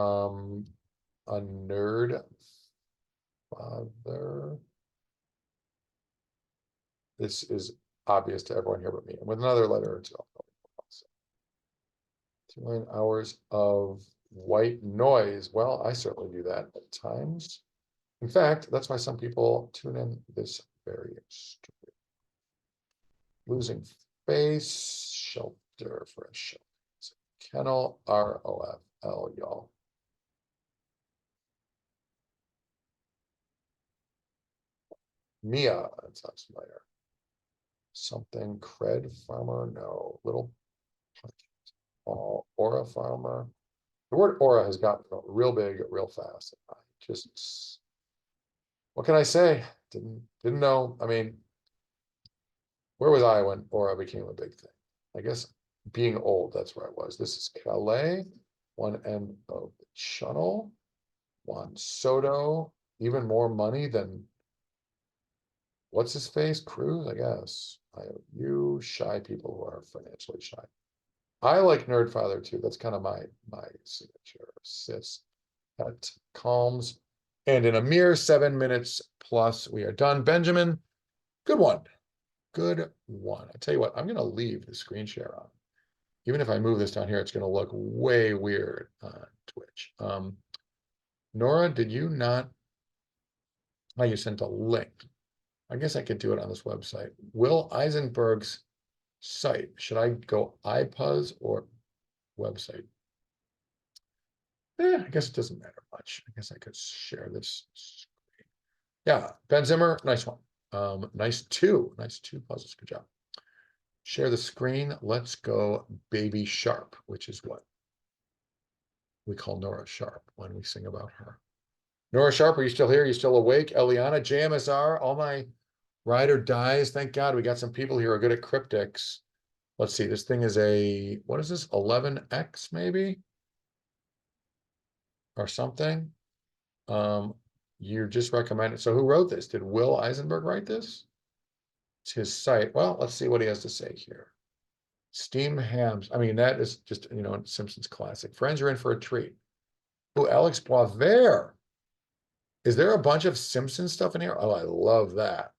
nerd father. This is obvious to everyone here but me. And with another letter or two, I'll probably 2 million hours of white noise. Well, I certainly do that at times. In fact, that's why some people tune in this very stream. Losing face, shelter for a shelter. Kennel, ROFL, y'all. Mia, that sounds familiar. Something, cred farmer, no. Little aura farmer. The word aura has gotten real big, real fast. I just, what can I say? Didn't know. I mean, where was I when aura became a big thing? I guess being old, that's where I was. This is Calais, one end of the channel. Juan Soto, even more money than what's his face? Cruz, I guess. You shy people who are financially shy. I like Nerdfather too. That's kind of my signature. Sis at Calms. And in a mere 7 minutes plus, we are done. Benjamin, good one. Good one. I tell you what, I'm going to leave the screen share on. Even if I move this down here, it's going to look way weird on Twitch. Nora, did you not? Oh, you sent a link. I guess I could do it on this website. Will Eisenberg's site. Should I go iPuzz or website? I guess it doesn't matter much. I guess I could share this screen. Yeah, Ben Zimmer, nice one. Nice two puzzles. Good job. Share the screen. Let's go Baby Sharp, which is what we call Nora Sharp when we sing about her. Nora Sharp, are you still here? Are you still awake? Eliana, JMSR, all my ride or dies. Thank God we got some people here who are good at cryptics. Let's see, this thing is a, what is this, 11X maybe? Or something? You just recommend it. So who wrote this? Did Will Eisenberg write this? It's his site. Well, let's see what he has to say here. Steam hams. I mean, that is just, Simpsons classic. Friends are in for a treat. Oh, Alex Boisvert. Is there a bunch of Simpsons stuff in here? Oh, I love that.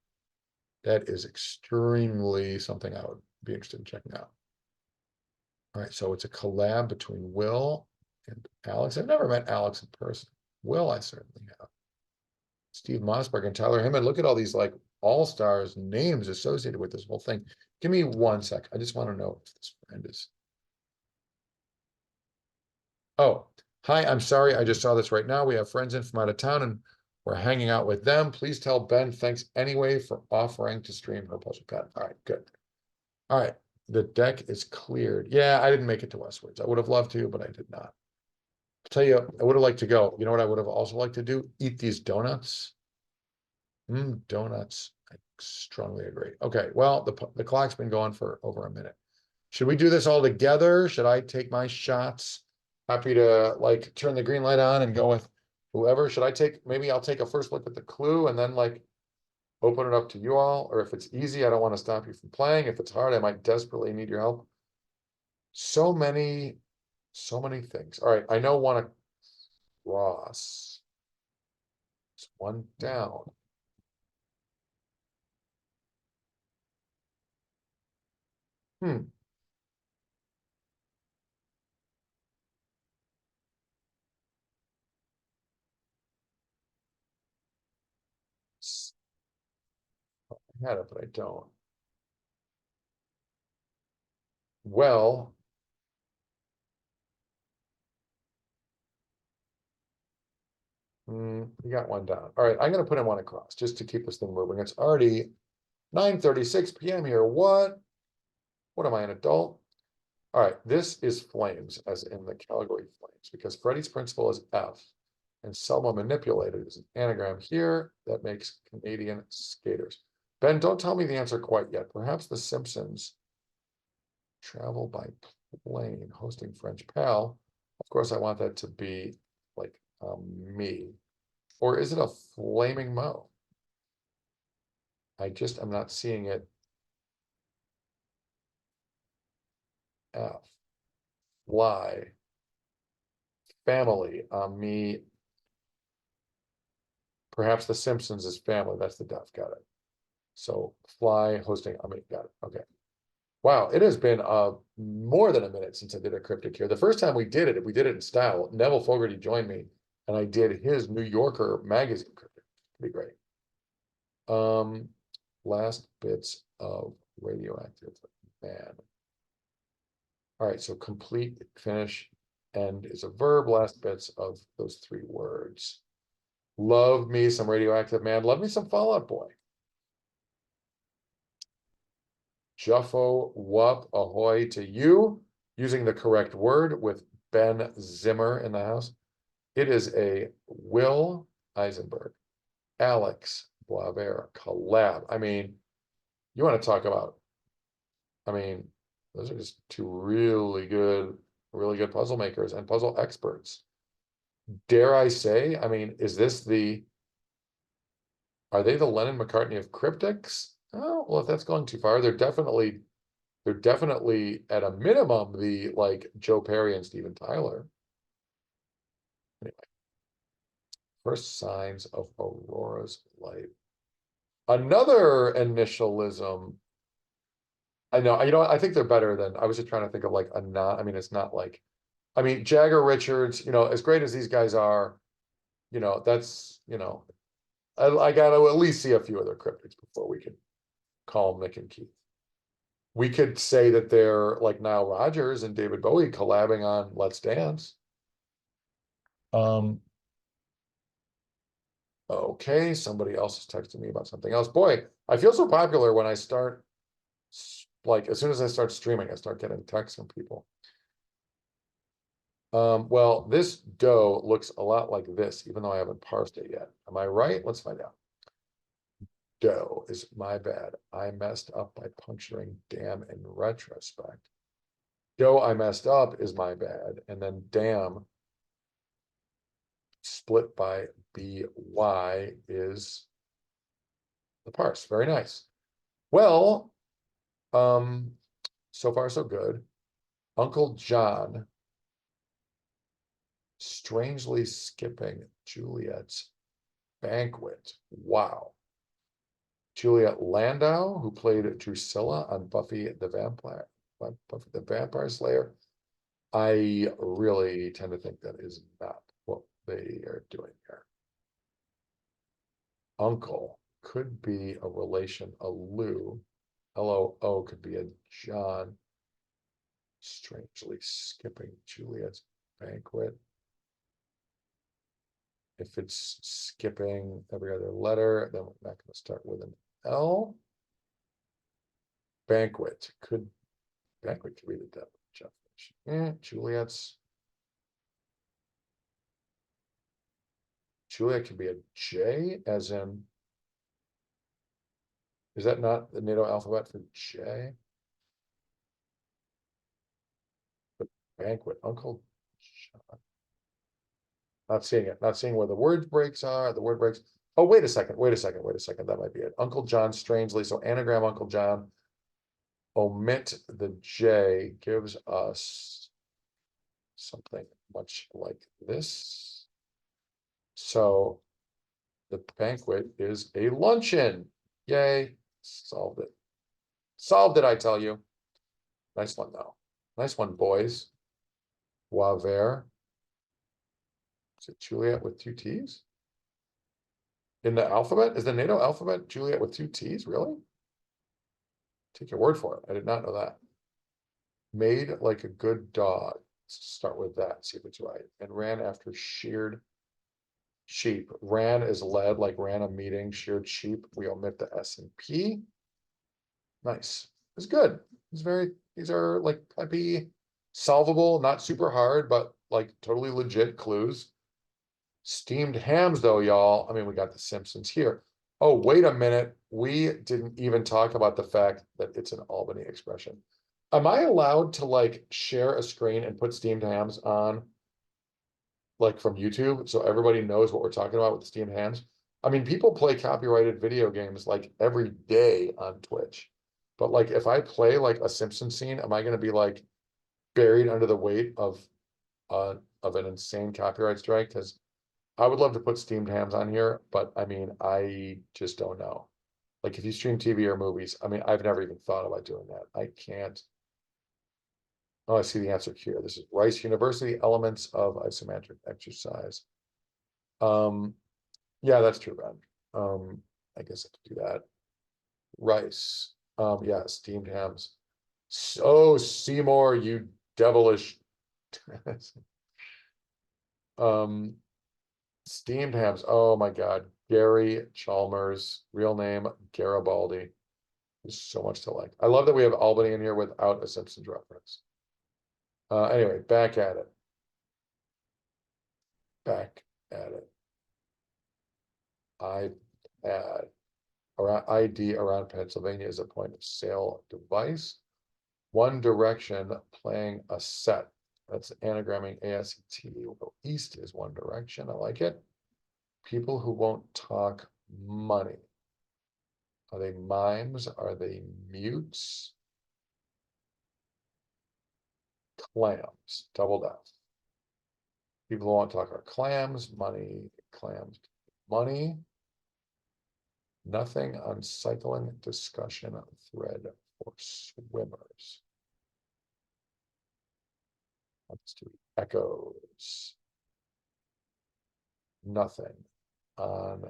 That is extremely something I would be interested in checking out. All right, so it's a collab between Will And Alex, I've never met Alex in person. Will, I certainly have. Steve Mossberg and Tyler Heyman. Look at all these like all-stars names associated with this whole thing. Give me 1 sec. I just want to know if this friend is. Oh, hi, I'm sorry. I just saw this right now. We have friends in from out of town and we're hanging out with them. Please tell Ben thanks anyway for offering to stream her puzzle pad. All right, good. All right, the deck is cleared. Yeah, I didn't make it to Westwards. I would have loved to, but I did not. I'll tell you, I would have liked to go. You know what I would have also liked to do? Eat these donuts. Donuts. I strongly agree. Okay, well, the clock's been going for over a minute. Should we do this all together? Should I take my shots? Happy to like turn the green light on and go with whoever. Should I take, maybe I'll take a first look at the clue and then like open it up to you all. Or if it's easy, I don't want to stop you from playing. If it's hard, I might desperately need your help. So many things. All right, I know one across. It's one down. Hmm. I had it, but I don't. Well, you got one down. All right, I'm going to put in one across just to keep this thing moving. It's already 9:36 p.m. here. What? What am I, an adult? All right, this is flames, as in the Calgary Flames, because Freddie's principal is F, and Selma manipulated is an anagram here that makes Canadian skaters. Ben, don't tell me the answer quite yet. Perhaps the Simpsons travel by plane hosting French pal. Of course, I want that to be like me. Or is it a flaming Mo? I'm not seeing it. F, fly, family, me. Perhaps the Simpsons is family. That's the def. Got it. So fly hosting. I mean, got it. Okay. Wow, it has been more than a minute since I did a cryptic here. The first time we did it in style. Neville Fogarty joined me, and I did his New Yorker magazine cryptic. Pretty great. Last bits of radioactive man. All right, so complete, finish, end is a verb. Last bits of those 3 words. Love me some radioactive man. Love me some Fall Out Boy. Juffo Wup ahoy to you, using the correct word with Ben Zimmer in the house. It is a Will Eisenberg, Alex Boisvert collab. I mean, you want to talk about, I mean, those are just 2 really good puzzle makers and puzzle experts. Dare I say, I mean, are they the Lennon McCartney of cryptics? Oh, well, if that's going too far, they're definitely at a minimum the like Joe Perry and Steven Tyler. Anyway, first signs of Aurora's light. Another initialism. I know, I think they're better than, I was just trying to think of like a not, I mean, it's not like, I mean, Jagger Richards, as great as these guys are, that's, I got to at least see a few other cryptics before we can call them Nick and Keith. We could say that they're like Nile Rodgers and David Bowie collabing on Let's Dance. Um, okay, somebody else is texting me about something else. Boy, I feel so popular when I start, like, as soon as I start streaming, I start getting texts from people. Well, this dough looks a lot like this, even though I haven't parsed it yet. Am I right? Let's find out. Dough is my bad. I messed up by puncturing damn in retrospect. Dough I messed up is my bad. And then damn split by by is the parse. Very nice. Well, so far so good. Uncle John strangely skipping Juliet's banquet. Wow. Juliet Landau, who played Drusilla on Buffy the Vampire Slayer. I really tend to think that is not what they are doing here. Uncle could be a relation, a Lou. LOO could be a John. Strangely skipping Juliet's banquet. If it's skipping every other letter, then we're not going to start with an L. Banquet could be the definition. Juliet could be a J, as in, is that not the NATO alphabet for J? But banquet, Uncle John. Not seeing it, not seeing where the word breaks are, the word breaks. Oh, wait a second, that might be it. Uncle John strangely, so anagram Uncle John, omit the J, gives us something much like this. So the banquet is a luncheon. Yay, solved it. Solved it, I tell you. Nice one, though. Nice one, boys. Boisvert. Is it Juliet with two T's? In the alphabet? Is the NATO alphabet Juliet with two T's? Really? Take your word for it. I did not know that. Made like a good dog. Let's start with that, see if it's right. And ran after sheared sheep. Ran is led, like ran a meeting. Sheared sheep. We omit the S and P. Nice. It's good. It's very, these are like peppy, solvable, not super hard, but like totally legit clues. Steamed hams, though, y'all. I mean, we got the Simpsons here. Oh, wait a minute. We didn't even talk about the fact that it's an Albany expression. Am I allowed to like share a screen and put steamed hams on, like from YouTube, so everybody knows what we're talking about with steamed hams? I mean, people play copyrighted video games like every day on Twitch. But like if I play like a Simpson scene, am I gonna be like buried under the weight of an insane copyright strike? Because I would love to put steamed hams on here, but I mean, I just don't know. Like if you stream TV or movies, I mean, I've never even thought about doing that. I can't. Oh, I see the answer here. This is Rice University, elements of isometric exercise. Um, yeah, that's true, Ben. I guess I could do that. Rice. Yeah, steamed hams. So Seymour, you devilish. um, Steamed hams. Oh my God. Gary Chalmers, real name Garibaldi. There's so much to like. I love that we have Albany in here without a Simpsons reference. Anyway, back at it. Back at it. iPad. Around ID around Pennsylvania is a point of sale device. One Direction playing a set. That's anagramming ASET. We'll go east is One Direction. I like it. People who won't talk money. Are they mimes? Are they mutes? Clams, doubled F. People who won't talk are clams, money, clams, money. Nothing on cycling discussion thread for swimmers. Let's do echoes. Nothing on,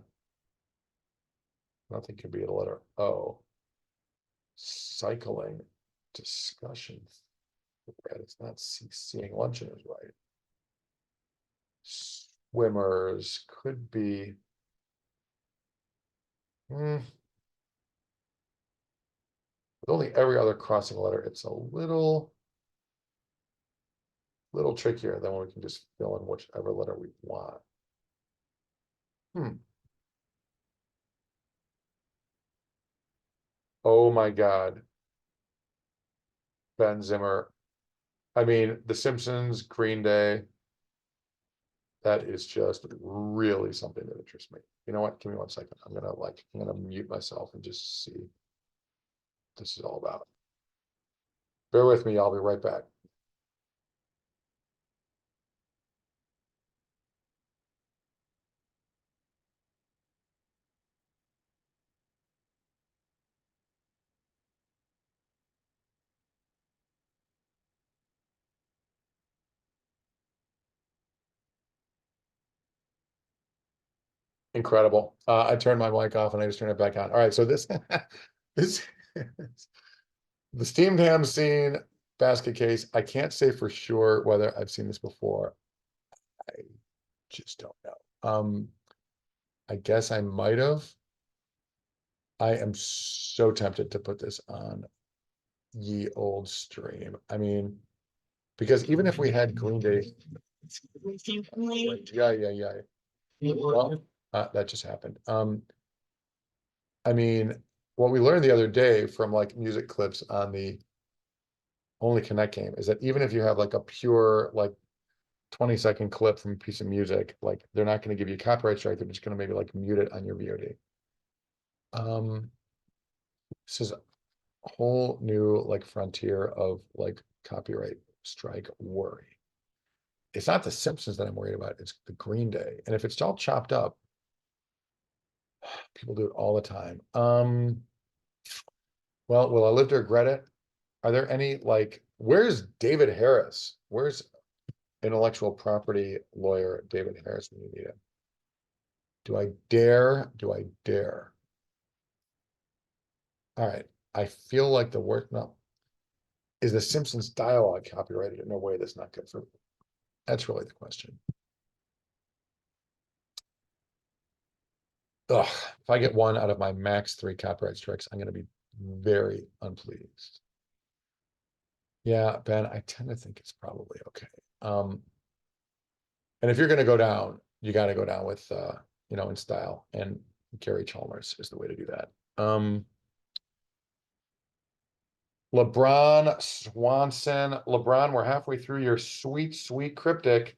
nothing could be the letter O. Cycling discussion thread. It's not seeing luncheon is right. Swimmers could be. With only every other crossing letter, it's a little trickier than when we can just fill in whichever letter we want. Oh my God. Ben Zimmer. I mean, The Simpsons, Green Day. That is just really something that interests me. You know what? Give me 1 second. I'm gonna mute myself and just see what this is all about. Bear with me, I'll be right back. Incredible. I turned my mic off and I just turned it back on. All right, so this this the steamed ham scene basket case. I can't say for sure whether I've seen this before. I just don't know. I guess I might have. I am so tempted to put this on ye old stream. I mean, because even if we had Green Day, yeah. Well, that just happened. I mean, what we learned the other day from like music clips on the Only Connect game is that even if you have like a pure like 20-second clip from a piece of music, like they're not going to give you a copyright strike. They're just going to maybe like mute it on your VOD. This is a whole new like frontier of like copyright strike worry. It's not the Simpsons that I'm worried about. It's the Green Day. And if it's all chopped up, people do it all the time. Well, will I live to regret it? Are there any like, where's David Harris? Where's intellectual property lawyer David Harris when you need him? Do I dare? Do I dare? All right. I feel like the work, no. Is the Simpsons dialogue copyrighted in a way that's not good for me? That's really the question. Ugh, if I get one out of my max 3 copyright strikes, I'm going to be very unpleased. Yeah, Ben, I tend to think it's probably okay. And if you're going to go down, you got to go down with, in style. And Gary Chalmers is the way to do that. LeBron Swanson. LeBron, we're halfway through your sweet, sweet cryptic,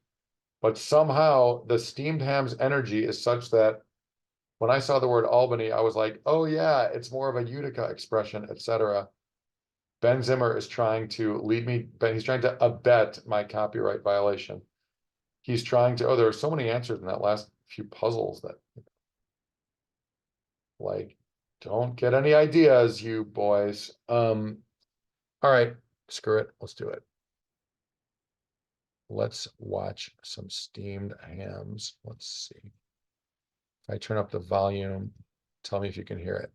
but somehow the steamed ham's energy is such that when I saw the word Albany, I was like, oh yeah, it's more of a Utica expression, etc. Ben Zimmer is trying to lead me, but he's trying to abet my copyright violation. He's trying to, there are so many answers in that last few puzzles that like, don't get any ideas, you boys. All right, screw it. Let's do it. Let's watch some steamed hams. Let's see. If I turn up the volume, tell me if you can hear it.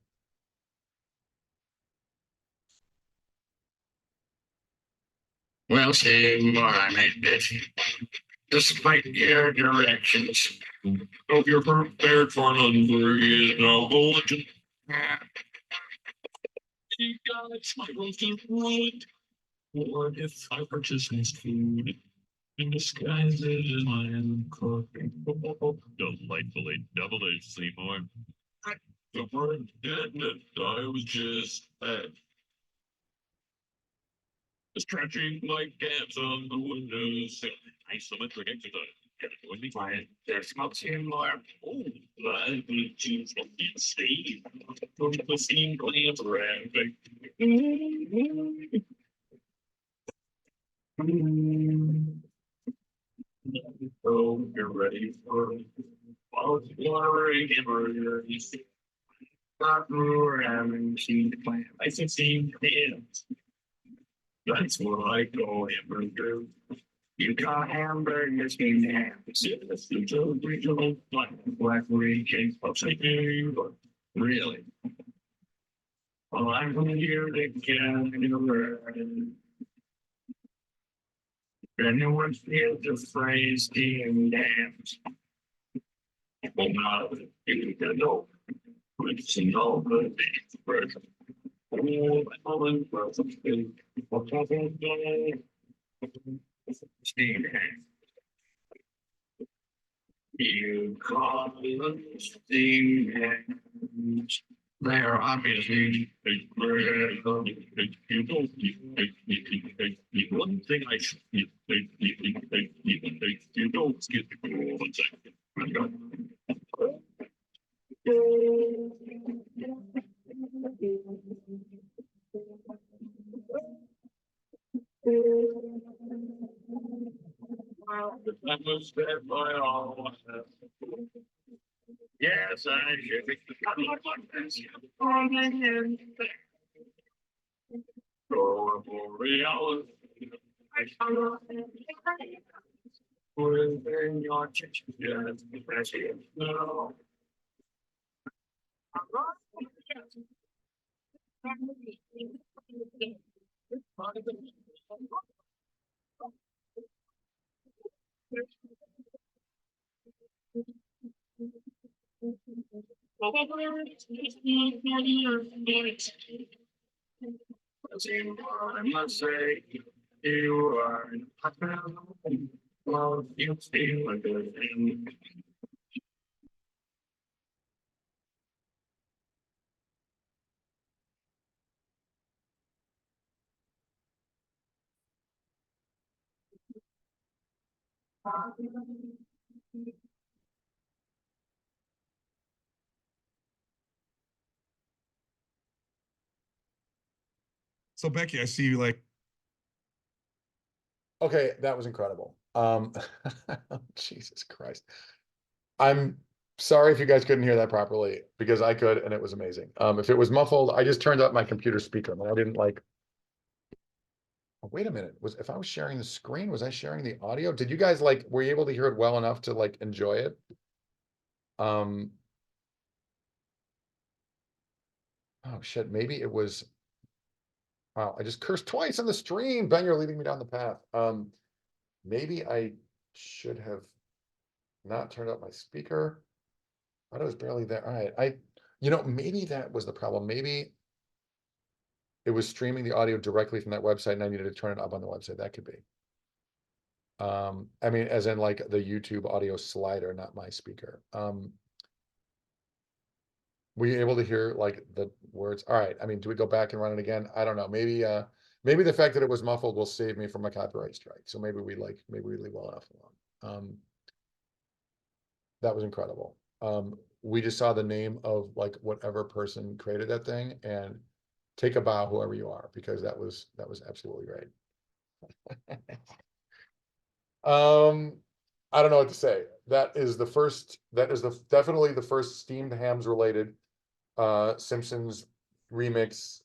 Well, say more, I made this. Despite your directions, hope you're prepared for another year's novel legend. You guys, my roasted wood. What if I purchase this food in disguise as my own cooking? Delightfully devilish, Seymour. The word dead that I was just fed. Stretching my calves on the windowsill. Isometric exercise. Would be quiet. There's smoke in more. Oh, I will choose what you see. Don't the steam glands ramping. So you're ready for watering emergency. Not around steam plant. I said steam hands. That's what I call hamburger. You got hamburgers, steamed ham. It's the regional black cake upside down. Really? Well, I'm from here to get learn. Anyone feel the phrase steamed hams? Well, now you can know. It's all the version. Oh, I'm from steamed ham. You call them steamed hams. They're obviously one thing I should you don't skip 1 second. That was said by all. Yes, I should be. Go for reality. Within your kitchen, yes, no. I must say, you are well, you feel like a thing. So Becky, I see you like, Okay, that was incredible. Jesus Christ. I'm sorry if you guys couldn't hear that properly because I could and it was amazing. If it was muffled, I just turned up my computer speaker and I didn't like. Oh, wait a minute. If I was sharing the screen, was I sharing the audio? Did you guys like, were you able to hear it well enough to like enjoy it? Um, oh shit, maybe it was. Wow, I just cursed twice on the stream. Ben, you're leading me down the path. Maybe I should have not turned up my speaker. I was barely there. All right, maybe that was the problem. Maybe it was streaming the audio directly from that website and I needed to turn it up on the website. That could be. I mean, as in like the YouTube audio slider, not my speaker. Were you able to hear like the words? All right. I mean, do we go back and run it again? I don't know. Maybe the fact that it was muffled will save me from a copyright strike. So maybe we leave well enough alone. That was incredible. We just saw the name of like whatever person created that thing and take a bow, whoever you are, because that was absolutely great. I don't know what to say. That is definitely the first steamed hams related Simpsons remix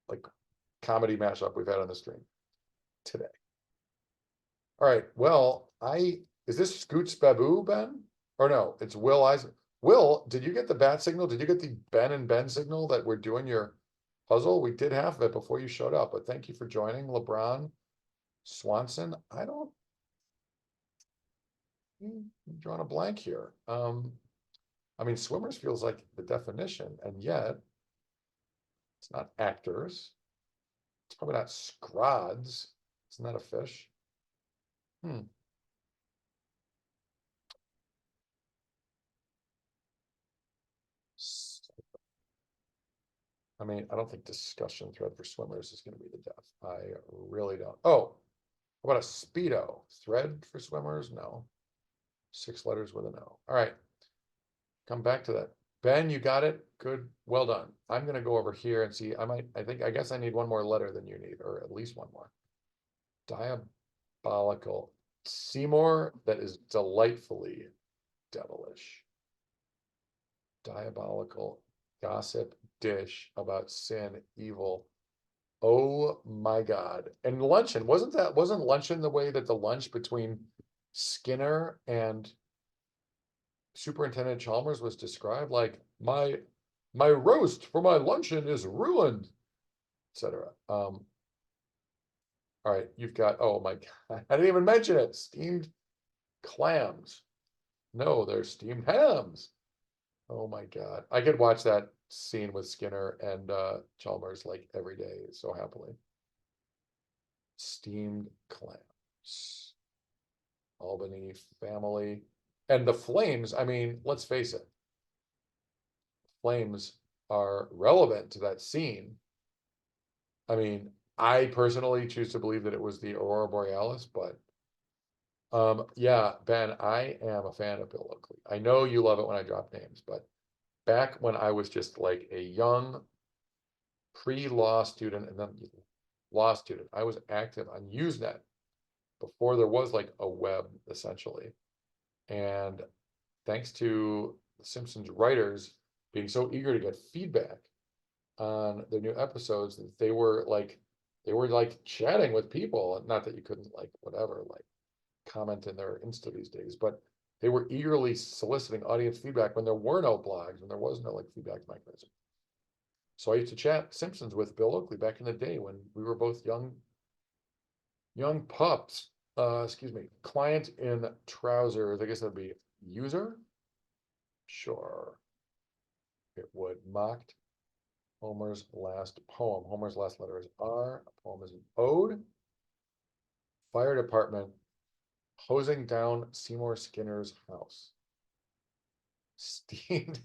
like comedy mashup we've had on the stream today. All right. Well, is this Scoots Babu, Ben? Or no, it's Will Eisen. Will, did you get the bat signal? Did you get the Ben and Ben signal that we're doing your puzzle? We did half of it before you showed up, but thank you for joining, LeBron Swanson. I'm drawing a blank here. I mean, swimmers feels like the definition, and yet it's not actors. It's probably not scrods. It's not a fish. Hmm. I mean, I don't think discussion thread for swimmers is going to be the death. I really don't. Oh, what about a Speedo thread for swimmers? No. 6 letters with a no. All right. Come back to that. Ben, you got it. Good. Well done. I'm going to go over here and see. I guess I need one more letter than you need, or at least one more. Diabolical. Seymour, that is delightfully devilish. Diabolical gossip dish about sin, evil. Oh my God. And luncheon, wasn't luncheon the way that the lunch between Skinner and Superintendent Chalmers was described? Like my roast for my luncheon is ruined, etc. All right, you've got, oh my God, I didn't even mention it. Steamed clams. No, they're steamed hams. Oh my God. I could watch that scene with Skinner and Chalmers like every day so happily. Steamed clams. Albany family. And the flames, I mean, let's face it. Flames are relevant to that scene. I mean, I personally choose to believe that it was the Aurora Borealis, but yeah, Ben, I am a fan of Bill Oakley. I know you love it when I drop names, but back when I was just like a young pre-law student and then law student, I was active on Usenet before there was like a web essentially. And thanks to the Simpsons writers being so eager to get feedback on their new episodes, that they were like chatting with people. Not that you couldn't like whatever, like comment in their Insta these days, but They were eagerly soliciting audience feedback when there were no blogs, when there was no like feedback mechanism. So I used to chat Simpsons with Bill Oakley back in the day when we were both young pups. Excuse me, client in trousers. I guess that'd be user. Sure. It would. Mocked Homer's last poem. Homer's last letter is R. A poem is an ode. Fire department hosing down Seymour Skinner's house. Steamed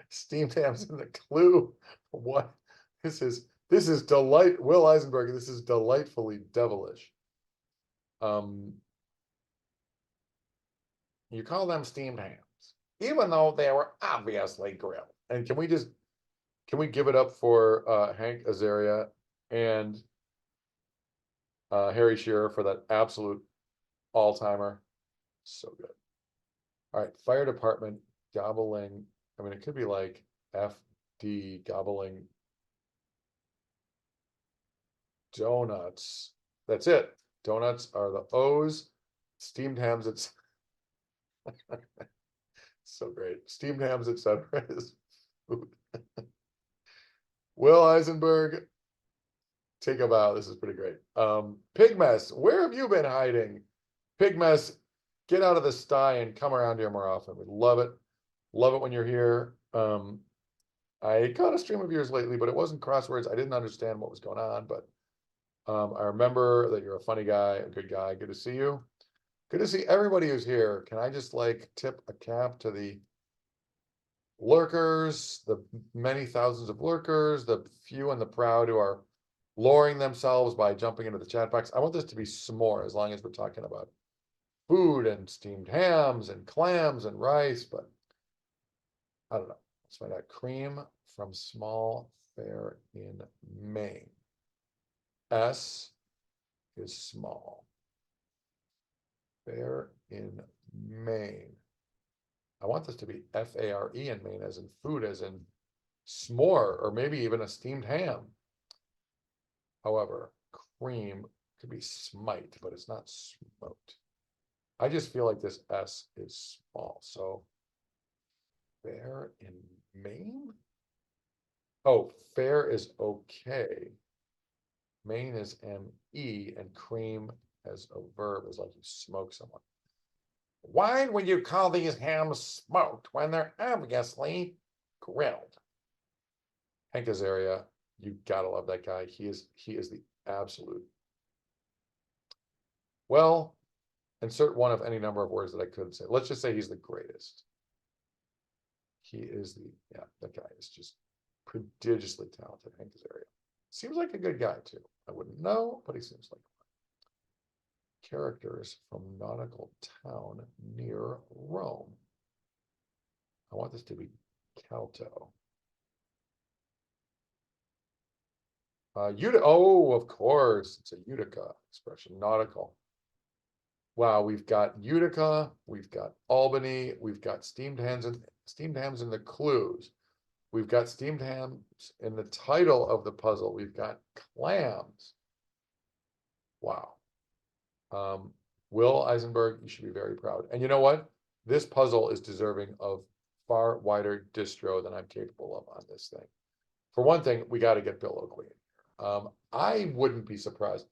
steamed hams in the clue. What? This is delight. Will Eisenberg, this is delightfully devilish. You call them steamed hams, even though they were obviously grilled. And can we give it up for Hank Azaria and Harry Shearer for that absolute all-timer? So good. All right, fire department gobbling. I mean, it could be like FD gobbling donuts. That's it. Donuts are the O's. Steamed hams, it's so great. Steamed hams, etc. is food. Will Eisenberg, take a bow. This is pretty great. Pig mess, where have you been hiding? Pig mess, get out of the sty and come around here more often. We love it. Love it when you're here. I caught a stream of yours lately, but it wasn't crosswords. I didn't understand what was going on, but I remember that you're a funny guy, a good guy. Good to see you. Good to see everybody who's here. Can I just like tip a cap to the lurkers, the many thousands of lurkers, the few and the proud who are lowering themselves by jumping into the chat box. I want this to be s'more as long as we're talking about food and steamed hams and clams and rice, but I don't know. Let's find out. Cream from small fair in Maine. S is small. Fair in Maine. I want this to be F-A-R-E in Maine, as in food, as in s'more, or maybe even a steamed ham. However, cream could be smite, but it's not smoked. I just feel like this S is small. So fair in Maine? Oh, fair is okay. Maine is M-E, and cream as a verb is like you smoke someone. Why would you call these hams smoked when they're obviously grilled? Hank Azaria, you gotta love that guy. He is the absolute. Well, insert one of any number of words that I could say. Let's just say he's the greatest. He is that guy is just prodigiously talented, Hank Azaria. Seems like a good guy too. I wouldn't know, but he seems like one. Characters from nautical town near Rome. I want this to be Calto. Oh, of course, it's a Utica expression, nautical. Wow, we've got Utica, we've got Albany, we've got steamed hams in the clues. We've got steamed hams in the title of the puzzle. We've got clams. Wow. Will Eisenberg, you should be very proud. And you know what? This puzzle is deserving of far wider distro than I'm capable of on this thing. For one thing, we got to get Bill Oakley in here. I wouldn't be surprised.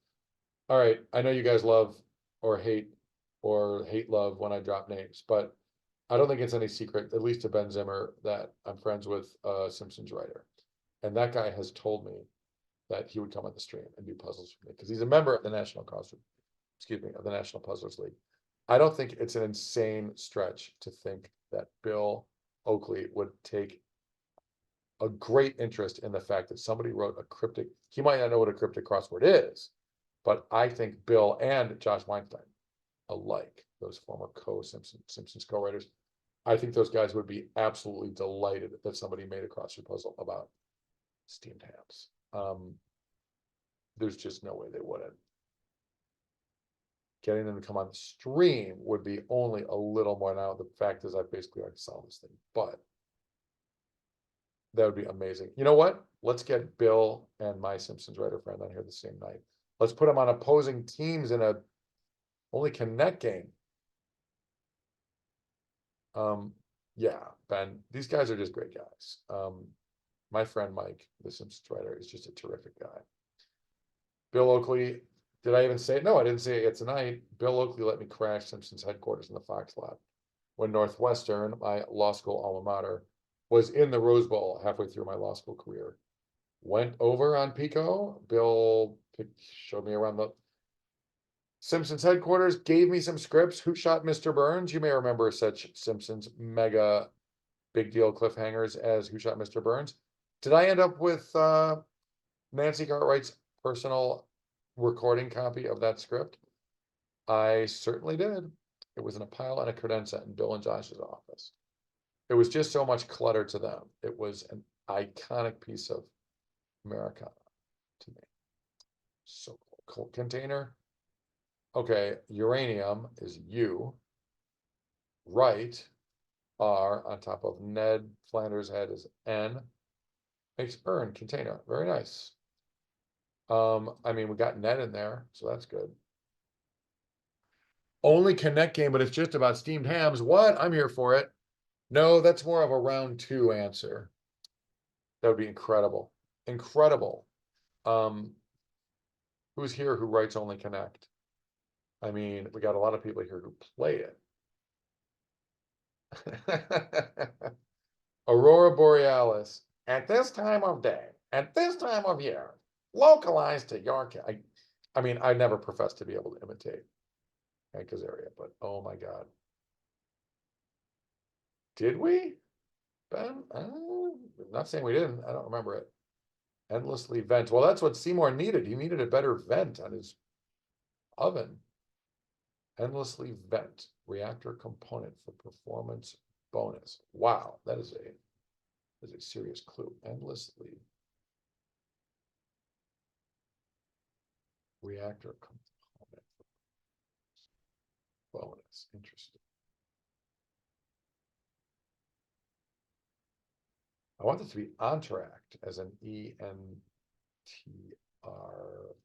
All right, I know you guys love or hate love when I drop names, but I don't think it's any secret, at least to Ben Zimmer, that I'm friends with a Simpsons writer. And that guy has told me that he would come on the stream and do puzzles for me because he's a member of the National Puzzlers League. I don't think it's an insane stretch to think that Bill Oakley would take a great interest in the fact that somebody wrote a cryptic. He might not know what a cryptic crossword is, but I think Bill and Josh Weinstein alike, those former Simpsons co-writers, I think those guys would be absolutely delighted that somebody made a crossword puzzle about steamed hams. There's just no way they wouldn't. Getting them to come on the stream would be only a little more. Now the fact is I've basically already solved this thing, but that would be amazing. You know what? Let's get Bill and my Simpsons writer friend on here the same night. Let's put them on opposing teams in a only connect game. Yeah, Ben, these guys are just great guys. My friend Mike, the Simpsons writer, is just a terrific guy. Bill Oakley, did I even say it? No, I didn't say it yet tonight. Bill Oakley let me crash Simpsons headquarters in the Fox lot when Northwestern, my law school alma mater, was in the Rose Bowl halfway through my law school career. Went over on Pico. Bill showed me around the Simpsons headquarters, gave me some scripts. Who Shot Mr. Burns? You may remember such Simpsons mega big deal cliffhangers as Who Shot Mr. Burns. Did I end up with Nancy Cartwright's personal recording copy of that script? I certainly did. It was in a pile and a credenza in Bill and Josh's office. It was just so much clutter to them. It was an iconic piece of Americana to me. So cool. Container. Okay, uranium is U. Right, R on top of Ned Flanders' head is N. Makes urn container. Very nice. I mean, we got Ned in there, so that's good. Only Connect game, but it's just about steamed hams. What? I'm here for it. No, that's more of a round 2 answer. That would be incredible. Incredible. Who's here who writes only Connect? I mean, we got a lot of people here who play it. Aurora Borealis. At this time of day, at this time of year, localized to your. I mean, I never professed to be able to imitate Hank Azaria, but oh my God. Did we? Ben? I'm not saying we didn't. I don't remember it. Endlessly vent. Well, that's what Seymour needed. He needed a better vent on his oven. Endlessly vent. Reactor component for performance bonus. Wow, that is a serious clue. Endlessly reactor component for bonus. Interesting. I want this to be Entract as an ENTR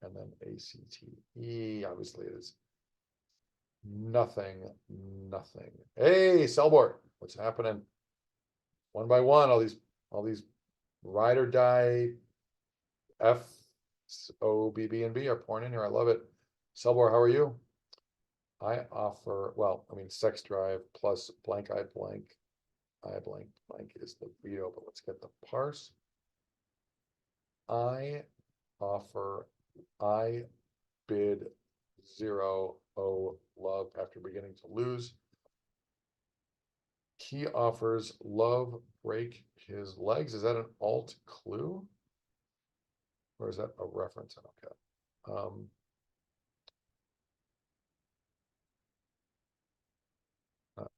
and then ACTE. Obviously, it is nothing. Hey, Cellboard, what's happening? One by one, all these ride or die FOBB and B are pouring in here. I love it. Cellboard, how are you? I offer, well, I mean, sex drive plus blank I blank. I blank is the veto, but let's get the parse. I offer, I bid 0 O love after beginning to lose. He offers love break his legs. Is that an alt clue? Or is that a reference? Okay.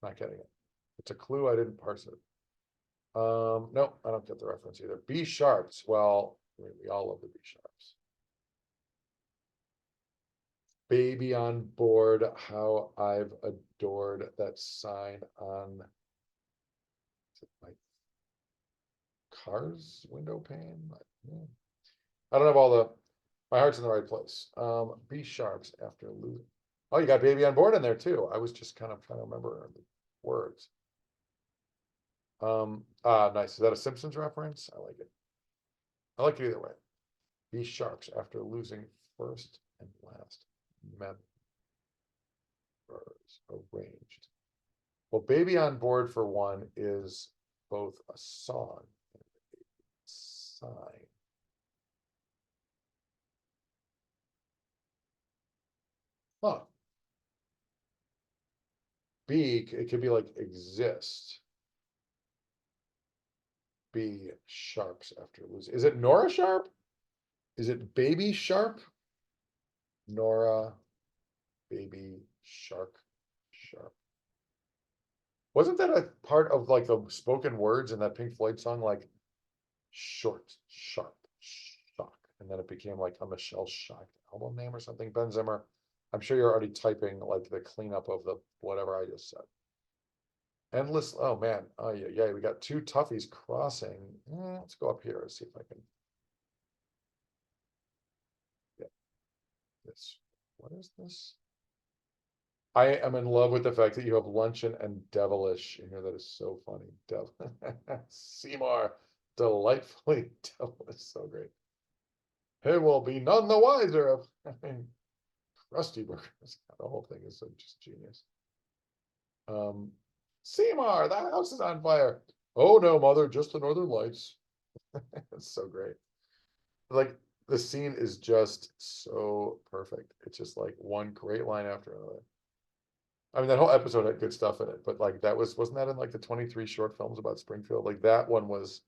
Not getting it. It's a clue. I didn't parse it. No, I don't get the reference either. B sharps. Well, I mean, we all love the B sharps. Baby on board. How I've adored that sign on my car's window pane. I don't have all the. My heart's in the right place. B sharps after losing. Oh, you got baby on board in there too. I was just kind of trying to remember the words. Nice. Is that a Simpsons reference? I like it. I like it either way. B sharps after losing first and last members arranged. Well, baby on board for one is both a song and a sign. Huh. B, it could be like exist. B sharps after losing. Is it Nora Sharp? Is it Baby Sharp? Nora, Baby Shark, Sharp. Wasn't that a part of like the spoken words in that Pink Floyd song, like short, sharp, shock, and then it became like a Michelle Shocked album name or something? Ben Zimmer, I'm sure you're already typing like the cleanup of the whatever I just said. Endless. Oh man. Oh yeah. We got two toughies crossing. Let's go up here and see if I can. Yeah. This. What is this? I am in love with the fact that you have luncheon and devilish in here. That is so funny. Seymour, delightfully devilish. So great. He will be none the wiser of crusty burgers. The whole thing is so just genius. Seymour, the house is on fire. Oh no, mother, just the northern lights. It's so great. Like the scene is just so perfect. It's just like one great line after another. I mean, that whole episode had good stuff in it, but like that wasn't that in like the 23 short films about Springfield? Like that one was,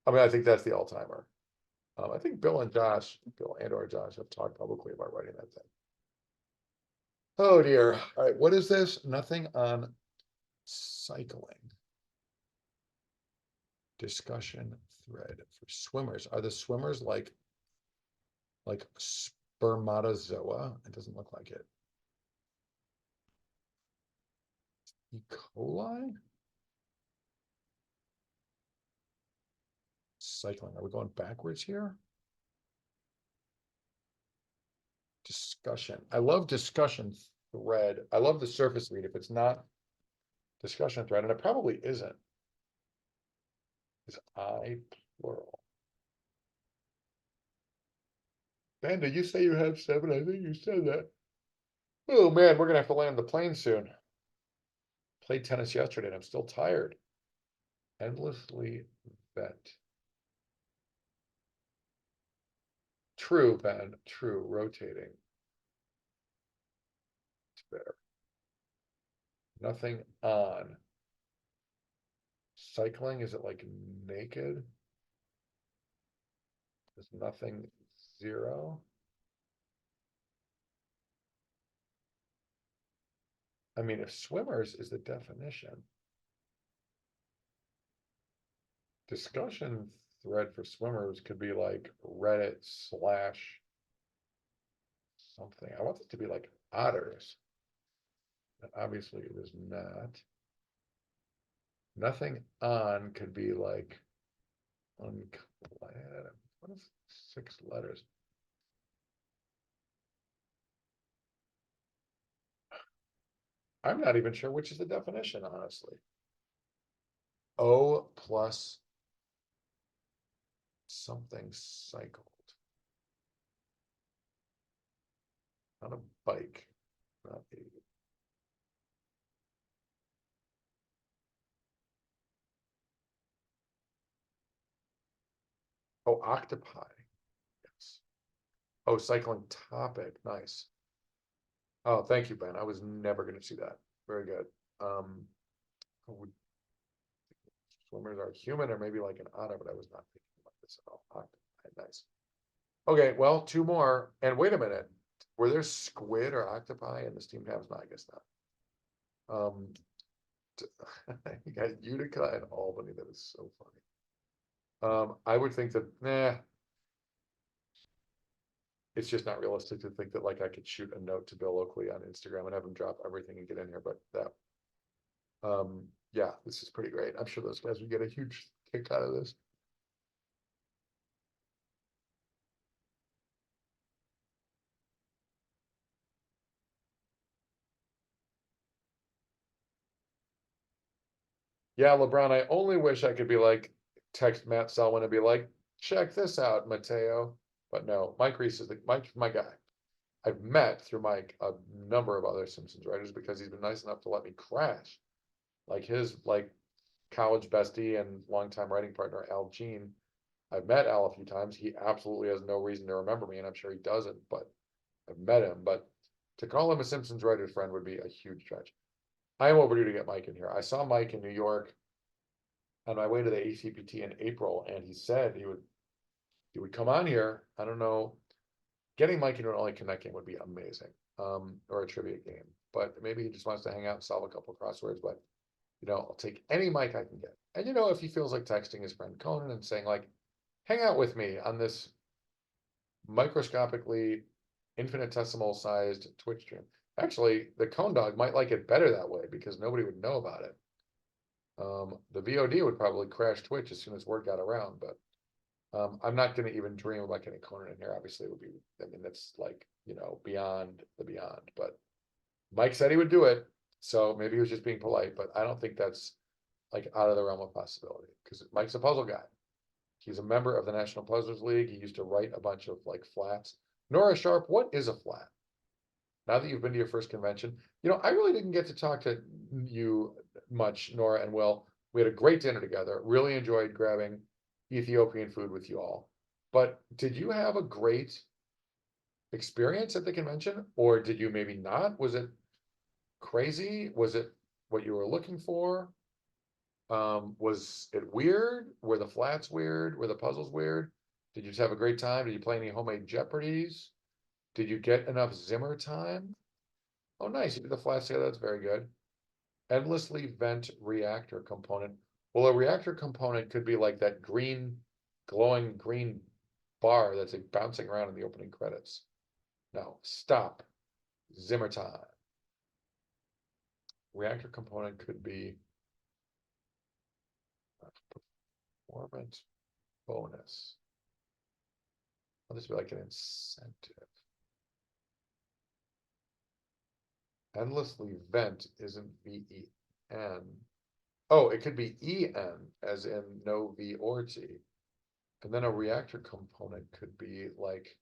I mean, I think that's the all-timer. I think Bill and or Josh have talked publicly about writing that thing. Oh dear. All right, what is this? Nothing on cycling. Discussion thread for swimmers. Are the swimmers like spermatozoa? It doesn't look like it. E. coli? Cycling. Are we going backwards here? Discussion. I love discussion thread. I love the surface read. If it's not discussion thread, and it probably isn't. Is I plural? Ben, did you say you have 7? I think you said that. Oh man, we're gonna have to land the plane soon. Played tennis yesterday and I'm still tired. Endlessly vet. True, Ben. True. Rotating. It's better. Nothing on. Cycling, is it like naked? There's nothing 0. I mean, if swimmers is the definition. Discussion thread for swimmers could be like Reddit / something. I want it to be like otters. And obviously it is not. Nothing on could be like unclad. What is 6 letters? I'm not even sure which is the definition, honestly. O plus something cycled. On a bike, not a. Oh, octopi. Yes. Oh, cycling topic. Nice. Oh, thank you, Ben. I was never going to see that. Very good. Would swimmers are human or maybe like an otter, but I was not thinking about this at all. Octopi. Nice. Okay, well, 2 more. And wait a minute. Were there squid or octopi in the steam tabs? No, I guess not. You got Utica and Albany. That is so funny. I would think that, nah, it's just not realistic to think that like I could shoot a note to Bill Oakley on Instagram and have him drop everything and get in here, but that, yeah, this is pretty great. I'm sure those guys would get a huge kick out of this. Yeah, LeBron, I only wish I could be like, text Matt Selwyn and be like, check this out, Mateo. But no, Mike Reese is Mike's my guy. I've met through Mike a number of other Simpsons writers because he's been nice enough to let me crash. Like his college bestie and longtime writing partner, Al Jean. I've met Al a few times. He absolutely has no reason to remember me, and I'm sure he doesn't, but I've met him. But to call him a Simpsons writer's friend would be a huge stretch. I am overdue to get Mike in here. I saw Mike in New York on my way to the ACPT in April, and he said he would come on here. I don't know. Getting Mike into an Only Connect would be amazing. Or a trivia game. But maybe he just wants to hang out and solve a couple of crosswords. But I'll take any Mike I can get. And if he feels like texting his friend Conan and saying like, hang out with me on this microscopically infinitesimal sized Twitch stream. Actually, the Cone Dog might like it better that way because nobody would know about it. The VOD would probably crash Twitch as soon as word got around, but I'm not going to even dream about getting Conan in here. Obviously, it would be, I mean, that's like, beyond the beyond, but Mike said he would do it, so maybe he was just being polite, but I don't think that's like out of the realm of possibility, because Mike's a puzzle guy. He's a member of the National Puzzlers League. He used to write a bunch of like flats. Nora Sharp, what is a flat? Now that you've been to your first convention, I really didn't get to talk to you much, Nora and Will. We had a great dinner together. Really enjoyed grabbing Ethiopian food with you all. But did you have a great experience at the convention, or did you maybe not? Was it crazy? Was it what you were looking for? Was it weird? Were the flats weird? Were the puzzles weird? Did you just have a great time? Did you play any homemade Jeopardies? Did you get enough Zimmer time? Oh, nice. You did the flats together. That's very good. Endlessly vent reactor component. Well, a reactor component could be like that green, glowing green bar that's like bouncing around in the opening credits. No, stop. Zimmer time. Reactor component could be performance bonus. I'll just be like an incentive. Endlessly vent isn't VEN. Oh, it could be EN, as in no V or T. And then a reactor component could be like,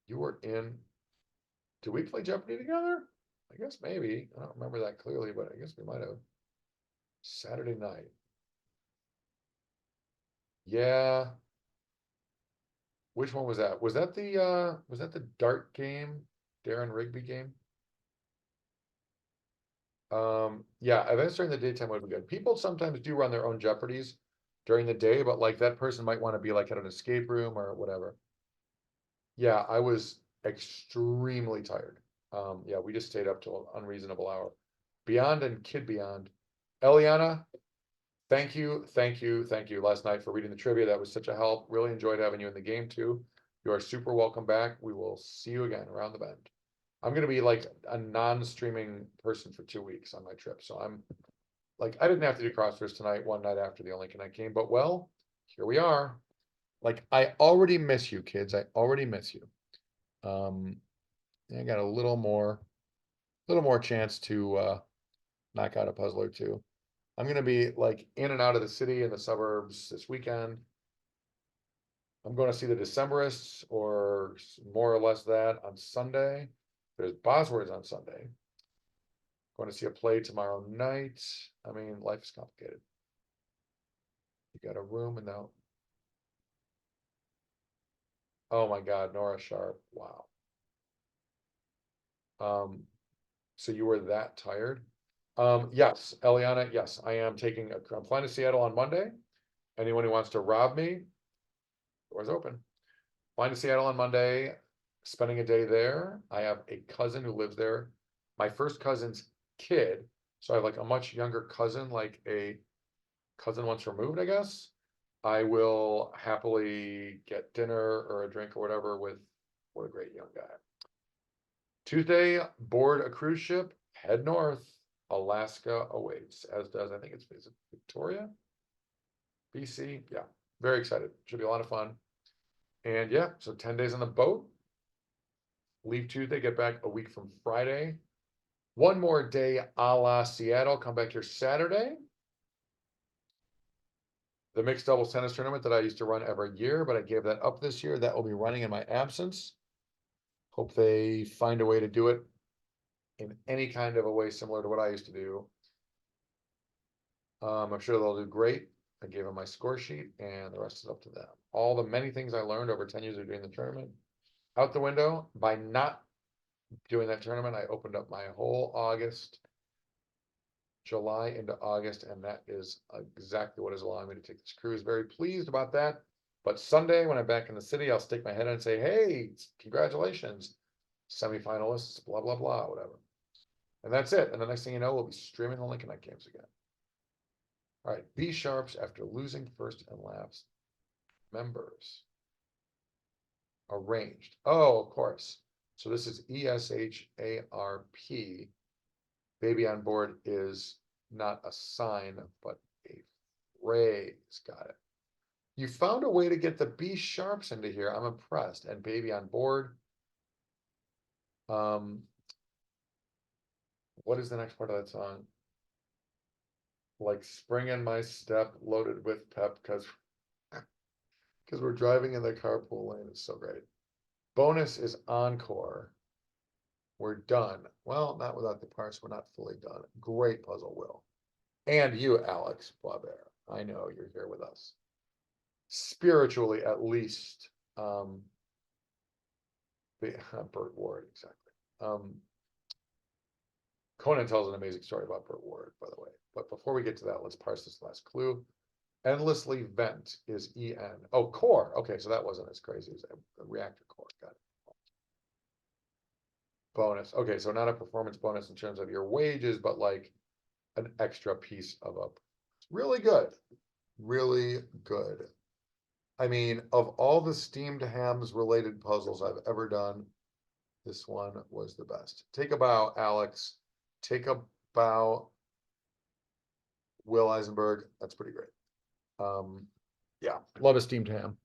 you were in, did we play Jeopardy together? I guess maybe. I don't remember that clearly, but I guess we might have. Saturday night. Yeah. Which one was that? Was that the dart game? Darren Rigby game? Yeah, events during the daytime would be good. People sometimes do run their own Jeopardies during the day, but like that person might want to be like at an escape room or whatever. Yeah, I was extremely tired. Yeah, we just stayed up till an unreasonable hour. Beyond and Kid Beyond. Eliana, thank you, thank you, thank you last night for reading the trivia. That was such a help. Really enjoyed having you in the game too. You are super welcome back. We will see you again around the bend. I'm gonna be like a non-streaming person for 2 weeks on my trip, so I'm like, I didn't have to do crosswords tonight, one night after the only connect game, but well, here we are. Like, I already miss you, kids. I already miss you. I got a little more chance to knock out a puzzle or two. I'm gonna be like in and out of the city and the suburbs this weekend. I'm going to see the Decemberists, or more or less that, on Sunday. There's Boswords on Sunday. Going to see a play tomorrow night. I mean, life is complicated. You got a room and now. Oh my God, Nora Sharp. Wow. So you were that tired? Yes, Eliana, yes, I'm flying to Seattle on Monday. Anyone who wants to rob me, doors open. Flying to Seattle on Monday, spending a day there. I have a cousin who lives there. My first cousin's kid. So I have like a much younger cousin, like a cousin once removed, I guess. I will happily get dinner or a drink or whatever with what a great young guy. Tuesday, board a cruise ship, head north. Alaska awaits, as does, I think it's Victoria, BC. Yeah, very excited. Should be a lot of fun. And yeah, so 10 days on the boat. Leave Tuesday, get back a week from Friday. One more day a la Seattle, come back here Saturday. The mixed doubles tennis tournament that I used to run every year, but I gave that up this year. That will be running in my absence. Hope they find a way to do it in any kind of a way similar to what I used to do. I'm sure they'll do great. I gave them my score sheet and the rest is up to them. All the many things I learned over 10 years of doing the tournament out the window. By not doing that tournament, I opened up my whole August, July into August, and that is exactly what is allowing me to take this cruise. Very pleased about that. But Sunday, when I'm back in the city, I'll stick my head in and say, hey, congratulations, semifinalists, blah, blah, blah, whatever. And that's it. And the next thing you know, we'll be streaming the Lincoln Night games again. All right, B sharps after losing first and last. Members. Arranged. Oh, of course. So this is ESHARP. Baby on board is not a sign, but a phrase. Got it. You found a way to get the B sharps into here. I'm impressed. And baby on board. What is the next part of that song? Like spring in my step, loaded with pep, because we're driving in the carpool lane. It's so great. Bonus is encore. We're done. Well, not without the parts. We're not fully done. Great puzzle, Will. And you, Alex Boisvert. I know you're here with us. Spiritually, at least. Burt Ward, exactly. Conan tells an amazing story about Burt Ward, by the way. But before we get to that, let's parse this last clue. Endlessly vent is EN. Oh, core. Okay, so that wasn't as crazy as a reactor core. Got it. Bonus. Okay, so not a performance bonus in terms of your wages, but like an extra piece of a really good. Really good. I mean, of all the steamed hams related puzzles I've ever done, this one was the best. Take a bow, Alex. Take a bow, Will Eisenberg. That's pretty great. Yeah, love a steamed ham.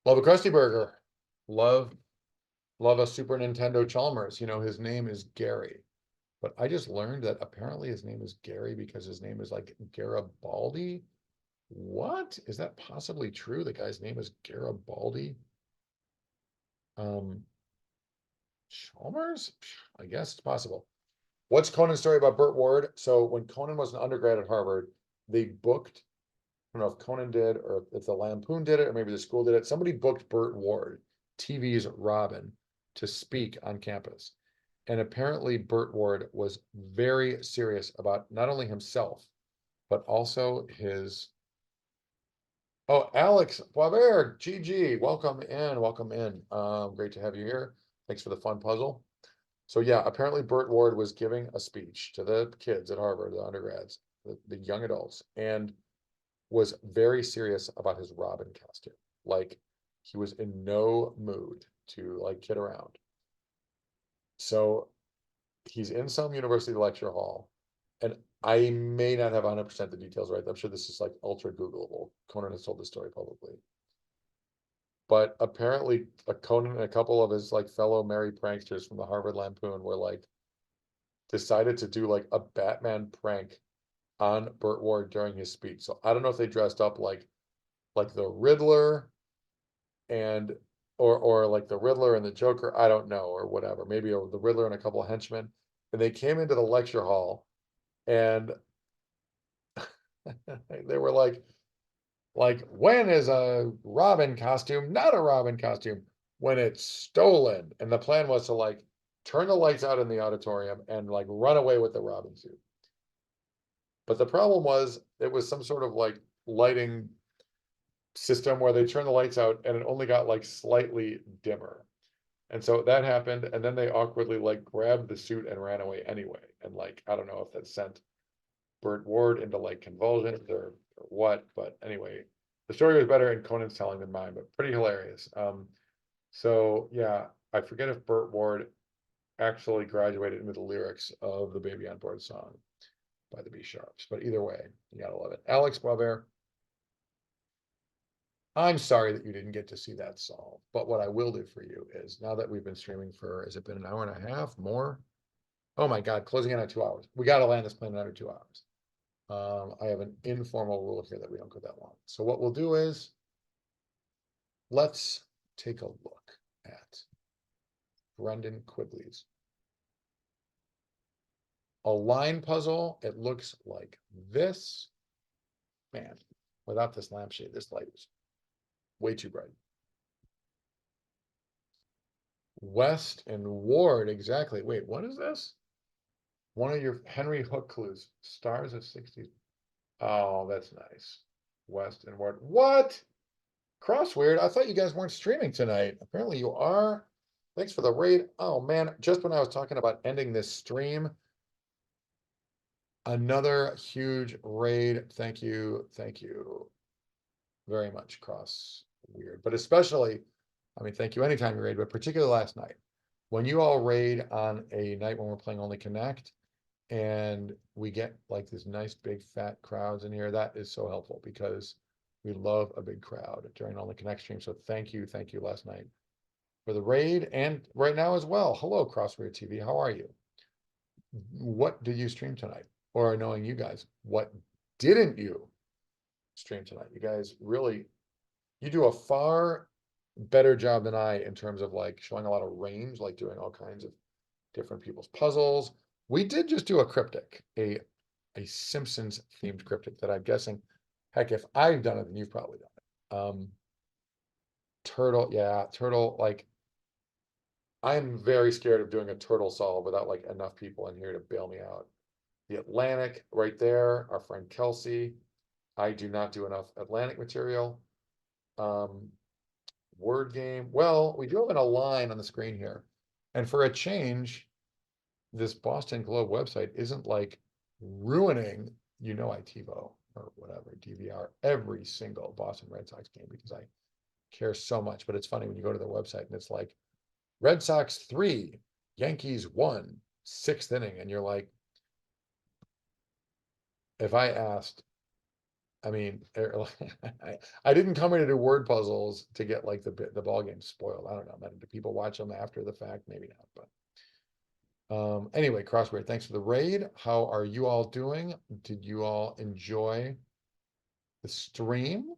Love a Krusty Burger. Love a Super Nintendo Chalmers. You know, his name is Gary. But I just learned that apparently his name is Gary because his name is like Garibaldi. What? Is that possibly true? The guy's name is Garibaldi? Chalmers? I guess it's possible. What's Conan's story about Burt Ward? So when Conan was an undergrad at Harvard, they booked, I don't know if Conan did or if the Lampoon did it or maybe the school did it. Somebody booked Burt Ward, TV's Robin, to speak on campus. And apparently Burt Ward was very serious about not only himself, but also his. Oh, Alex Boisvert, GG, welcome in, welcome in. Great to have you here. Thanks for the fun puzzle. So yeah, apparently Burt Ward was giving a speech to the kids at Harvard, the undergrads, the young adults, and was very serious about his Robin costume. Like he was in no mood to like kid around. So he's in some university lecture hall, and I may not have 100% the details right. I'm sure this is like ultra Googleable. Conan has told this story publicly. But apparently Conan and a couple of his like fellow merry pranksters from the Harvard Lampoon were like decided to do like a Batman prank on Burt Ward during his speech. So I don't know if they dressed up like the Riddler and or like the Riddler and the Joker, I don't know, or whatever. Maybe the Riddler and a couple of henchmen. And they came into the lecture hall and they were like when is a Robin costume not a Robin costume? When it's stolen. And the plan was to like turn the lights out in the auditorium and like run away with the Robin suit. But the problem was it was some sort of like lighting system where they turned the lights out and it only got like slightly dimmer. And so that happened, and then they awkwardly like grabbed the suit and ran away anyway. And like, I don't know if that sent Burt Ward into like convulsions or what, but anyway, the story was better in Conan's telling than mine, but pretty hilarious. So yeah, I forget if Burt Ward actually graduated into the lyrics of the Baby on Board song by the B Sharps, but either way, you gotta love it. Alex Boisvert, I'm sorry that you didn't get to see that solved, but what I will do for you is now that we've been streaming for, has it been an hour and a half more? Oh my God, closing in on 2 hours. We got to land this plane in under 2 hours. I have an informal rule here that we don't go that long. So what we'll do is let's take a look at Brendan Quigley's a line puzzle. It looks like this. Man, without this lampshade, this light is way too bright. West and Ward, exactly. Wait, what is this? One of your Henry Hook clues. Stars of 60s. Oh, that's nice. West and Ward. What? Crossword? I thought you guys weren't streaming tonight. Apparently you are. Thanks for the raid. Oh man, just when I was talking about ending this stream, another huge raid. Thank you. Thank you very much, Cross Weird. But especially, I mean, thank you anytime you raid, but particularly last night. When you all raid on a night when we're playing Only Connect and we get like this nice big fat crowds in here, that is so helpful because we love a big crowd during Only Connect stream. So thank you last night for the raid and right now as well. Hello, Crossword TV. How are you? What did you stream tonight? Or knowing you guys, what didn't you stream tonight? You guys really, you do a far better job than I in terms of like showing a lot of range, like doing all kinds of different people's puzzles. We did just do a cryptic, a Simpsons themed cryptic that I'm guessing, heck, if I've done it, then you've probably done it. Turtle, yeah, turtle, like I'm very scared of doing a turtle solve without like enough people in here to bail me out. The Atlantic right there, our friend Kelsey. I do not do enough Atlantic material. Word game. Well, we do have a line on the screen here. And for a change, this Boston Globe website isn't like ruining, you know, ITVO or whatever, DVR, every single Boston Red Sox game because I care so much. But it's funny when you go to their website and it's like Red Sox 3, Yankees 1, 6th inning. And you're like, if I asked, I mean, I didn't come here to do word puzzles to get like the ball game spoiled. I don't know. Do people watch them after the fact? Maybe not, but anyway, Crossword, thanks for the raid. How are you all doing? Did you all enjoy the stream?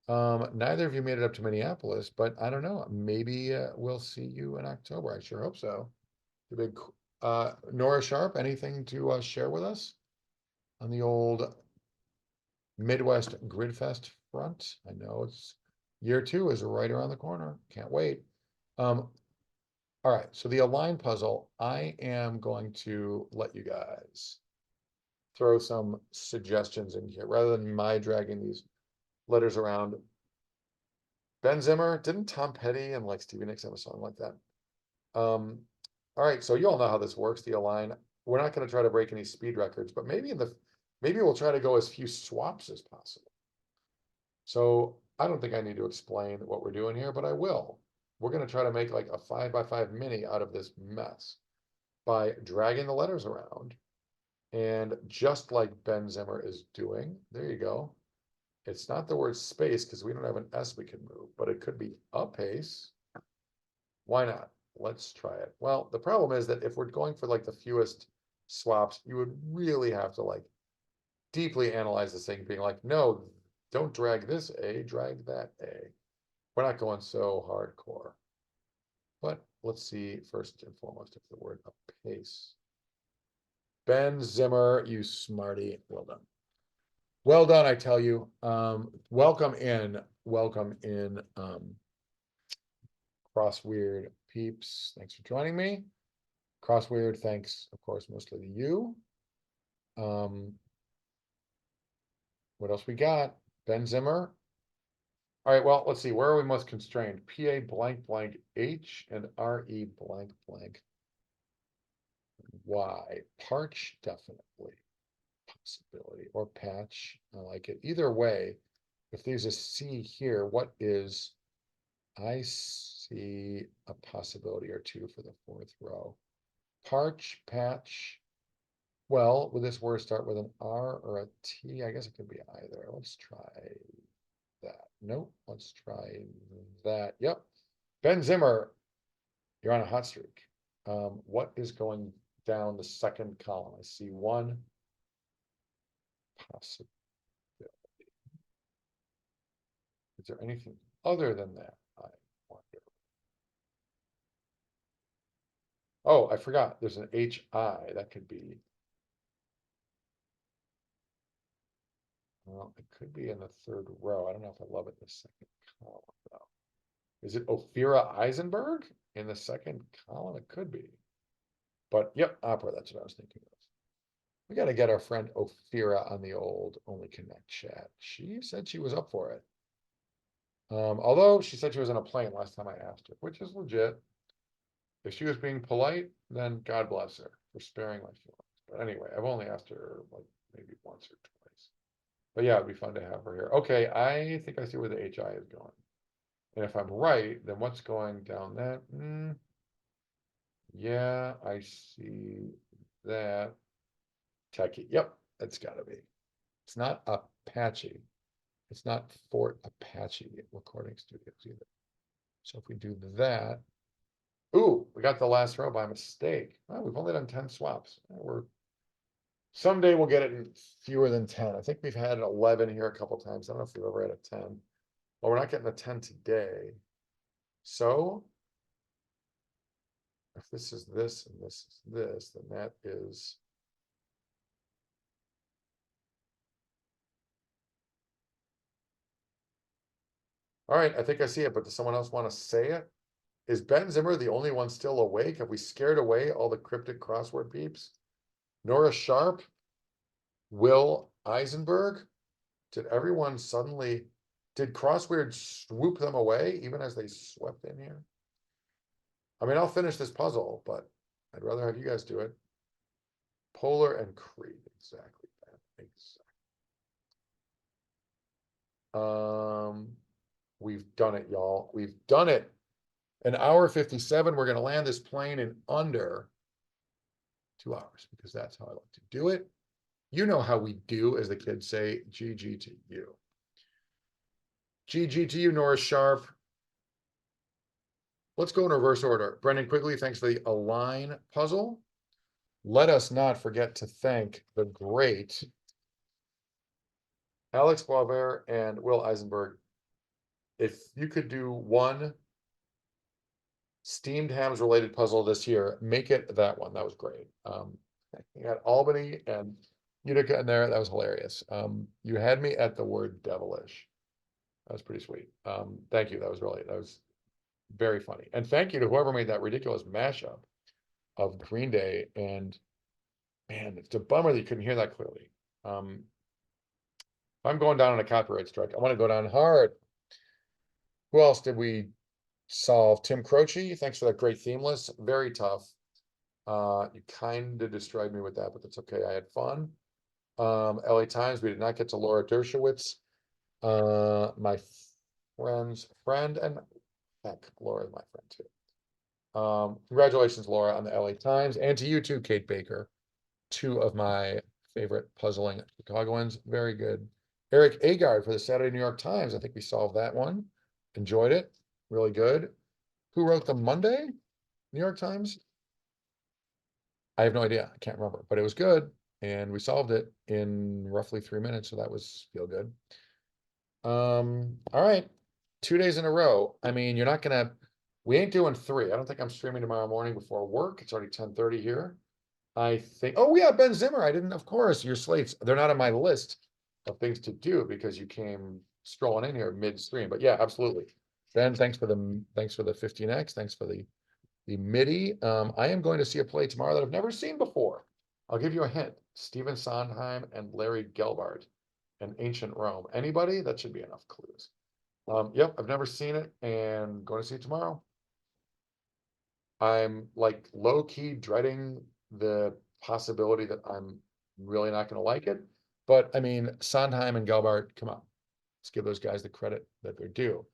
Neither of you made it up to Minneapolis, but I don't know. Maybe we'll see you in October. I sure hope so. The big Nora Sharp, anything to share with us on the old Midwest Gridfest front? I know it's year 2 is right around the corner. Can't wait. All right, so the align puzzle, I am going to let you guys throw some suggestions in here rather than my dragging these letters around. Ben Zimmer, didn't Tom Petty and like Stevie Nicks have a song like that? All right, so you all know how this works, the align. We're not going to try to break any speed records, but maybe maybe we'll try to go as few swaps as possible. So I don't think I need to explain what we're doing here, but I will. We're going to try to make like a 5x5 mini out of this mess by dragging the letters around. And just like Ben Zimmer is doing, there you go. It's not the word space because we don't have an S we can move, but it could be a pace. Why not? Let's try it. Well, the problem is that if we're going for like the fewest swaps, you would really have to like deeply analyze this thing, being like, no, don't drag this A, drag that A. We're not going so hardcore. But let's see first and foremost if the word apace. Ben Zimmer, you smarty. Well done. Well done, I tell you. Welcome in. Welcome in. Crossweird peeps. Thanks for joining me. Crossweird, thanks, of course, mostly to you. What else we got? Ben Zimmer. All right, well, let's see. Where are we most constrained? PA blank blank H and RE blank blank Y. Parch, definitely. Possibility. Or patch. I like it. Either way, if there's a C here, what is... I see a possibility or two for the 4th row. Parch, patch. Well, would this word start with an R or a T? I guess it could be either. Let's try that. Nope. Let's try that. Yep. Ben Zimmer, you're on a hot streak. What is going down the second column? I see one possibility. Is there anything other than that? I wonder. Oh, I forgot. There's an HI. That could be. Well, it could be in the 3rd row. I don't know if I love it in the 2nd column, though. Is it Ophira Eisenberg in the 2nd column? It could be. But yep, opera, that's what I was thinking of. We got to get our friend Ophira on the old Only Connect chat. She said she was up for it. Although she said she was on a plane last time I asked her, which is legit. If she was being polite, then God bless her for sparing my feelings. But anyway, I've only asked her like maybe once or twice. But yeah, it'd be fun to have her here. Okay, I think I see where the HI is going. And if I'm right, then what's going down that? Yeah, I see that. Techie. Yep, it's got to be. It's not Apache. It's not Fort Apache Recording Studios either. So if we do that, ooh, we got the last row by mistake. Oh, we've only done 10 swaps. Someday we'll get it in fewer than 10. I think we've had 11 here a couple times. I don't know if we've ever had a 10. Well, we're not getting a 10 today. So if this is this and this is this, then that is. All right, I think I see it, but does someone else want to say it? Is Ben Zimmer the only one still awake? Have we scared away all the cryptic crossword peeps? Nora Sharp? Will Eisenberg? Did everyone suddenly, did crossword swoop them away even as they swept in here? I mean, I'll finish this puzzle, but I'd rather have you guys do it. Polar and Creed, exactly. We've done it, y'all. We've done it. An hour 57. We're gonna land this plane in under 2 hours because that's how I like to do it. You know how we do, as the kids say. GG to you. GG to you, Nora Sharp. Let's go in reverse order. Brendan Quigley, thanks for the align puzzle. Let us not forget to thank the great Alex Boisvert and Will Eisenberg. If you could do one steamed hams related puzzle this year, make it that one. That was great. You had Albany and Utica in there. That was hilarious. You had me at the word devilish. That was pretty sweet. Thank you. That was very funny. And thank you to whoever made that ridiculous mashup of Green Day. And man, it's a bummer that you couldn't hear that clearly. I'm going down on a copyright strike. I want to go down hard. Who else did we solve? Tim Croce, thanks for that great theme list. Very tough. You kind of destroyed me with that, but that's okay. I had fun. LA Times, we did not get to Laura Dershowitz. My friend's friend, and heck, Laura is my friend too. Congratulations, Laura, on the LA Times, and to you too, Kate Baker. Two of my favorite puzzling Chicagoans. Very good. Eric Agard for the Saturday New York Times. I think we solved that one. Enjoyed it. Really good. Who wrote the Monday New York Times? I have no idea. I can't remember, but it was good. And we solved it in roughly 3 minutes. So that was feel good. All right. 2 days in a row. I mean, you're not gonna, we ain't doing 3. I don't think I'm streaming tomorrow morning before work. It's already 10:30 here. I think, oh yeah, Ben Zimmer. I didn't, of course, your slates, they're not on my list of things to do because you came strolling in here midstream. But yeah, absolutely. Ben, thanks for the 15X. Thanks for the MIDI. I am going to see a play tomorrow that I've never seen before. I'll give you a hint. Stephen Sondheim and Larry Gelbart in Ancient Rome. Anybody? That should be enough clues. Yep, I've never seen it and going to see it tomorrow. I'm like low-key dreading the possibility that I'm really not going to like it. But I mean, Sondheim and Gelbart, come on. Let's give those guys the credit that they're due.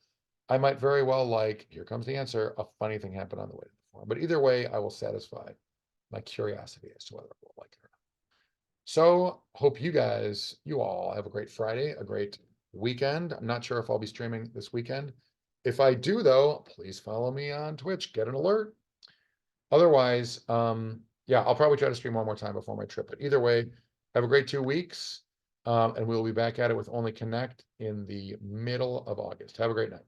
I might very well like, here comes the answer, a funny thing happened on the way to the forum. But either way, I will satisfy my curiosity as to whether I will like it or not. So hope you all have a great Friday, a great weekend. I'm not sure if I'll be streaming this weekend. If I do though, please follow me on Twitch, get an alert. Otherwise, yeah, I'll probably try to stream one more time before my trip. But either way, have a great 2 weeks. And we'll be back at it with Only Connect in the middle of August. Have a great night.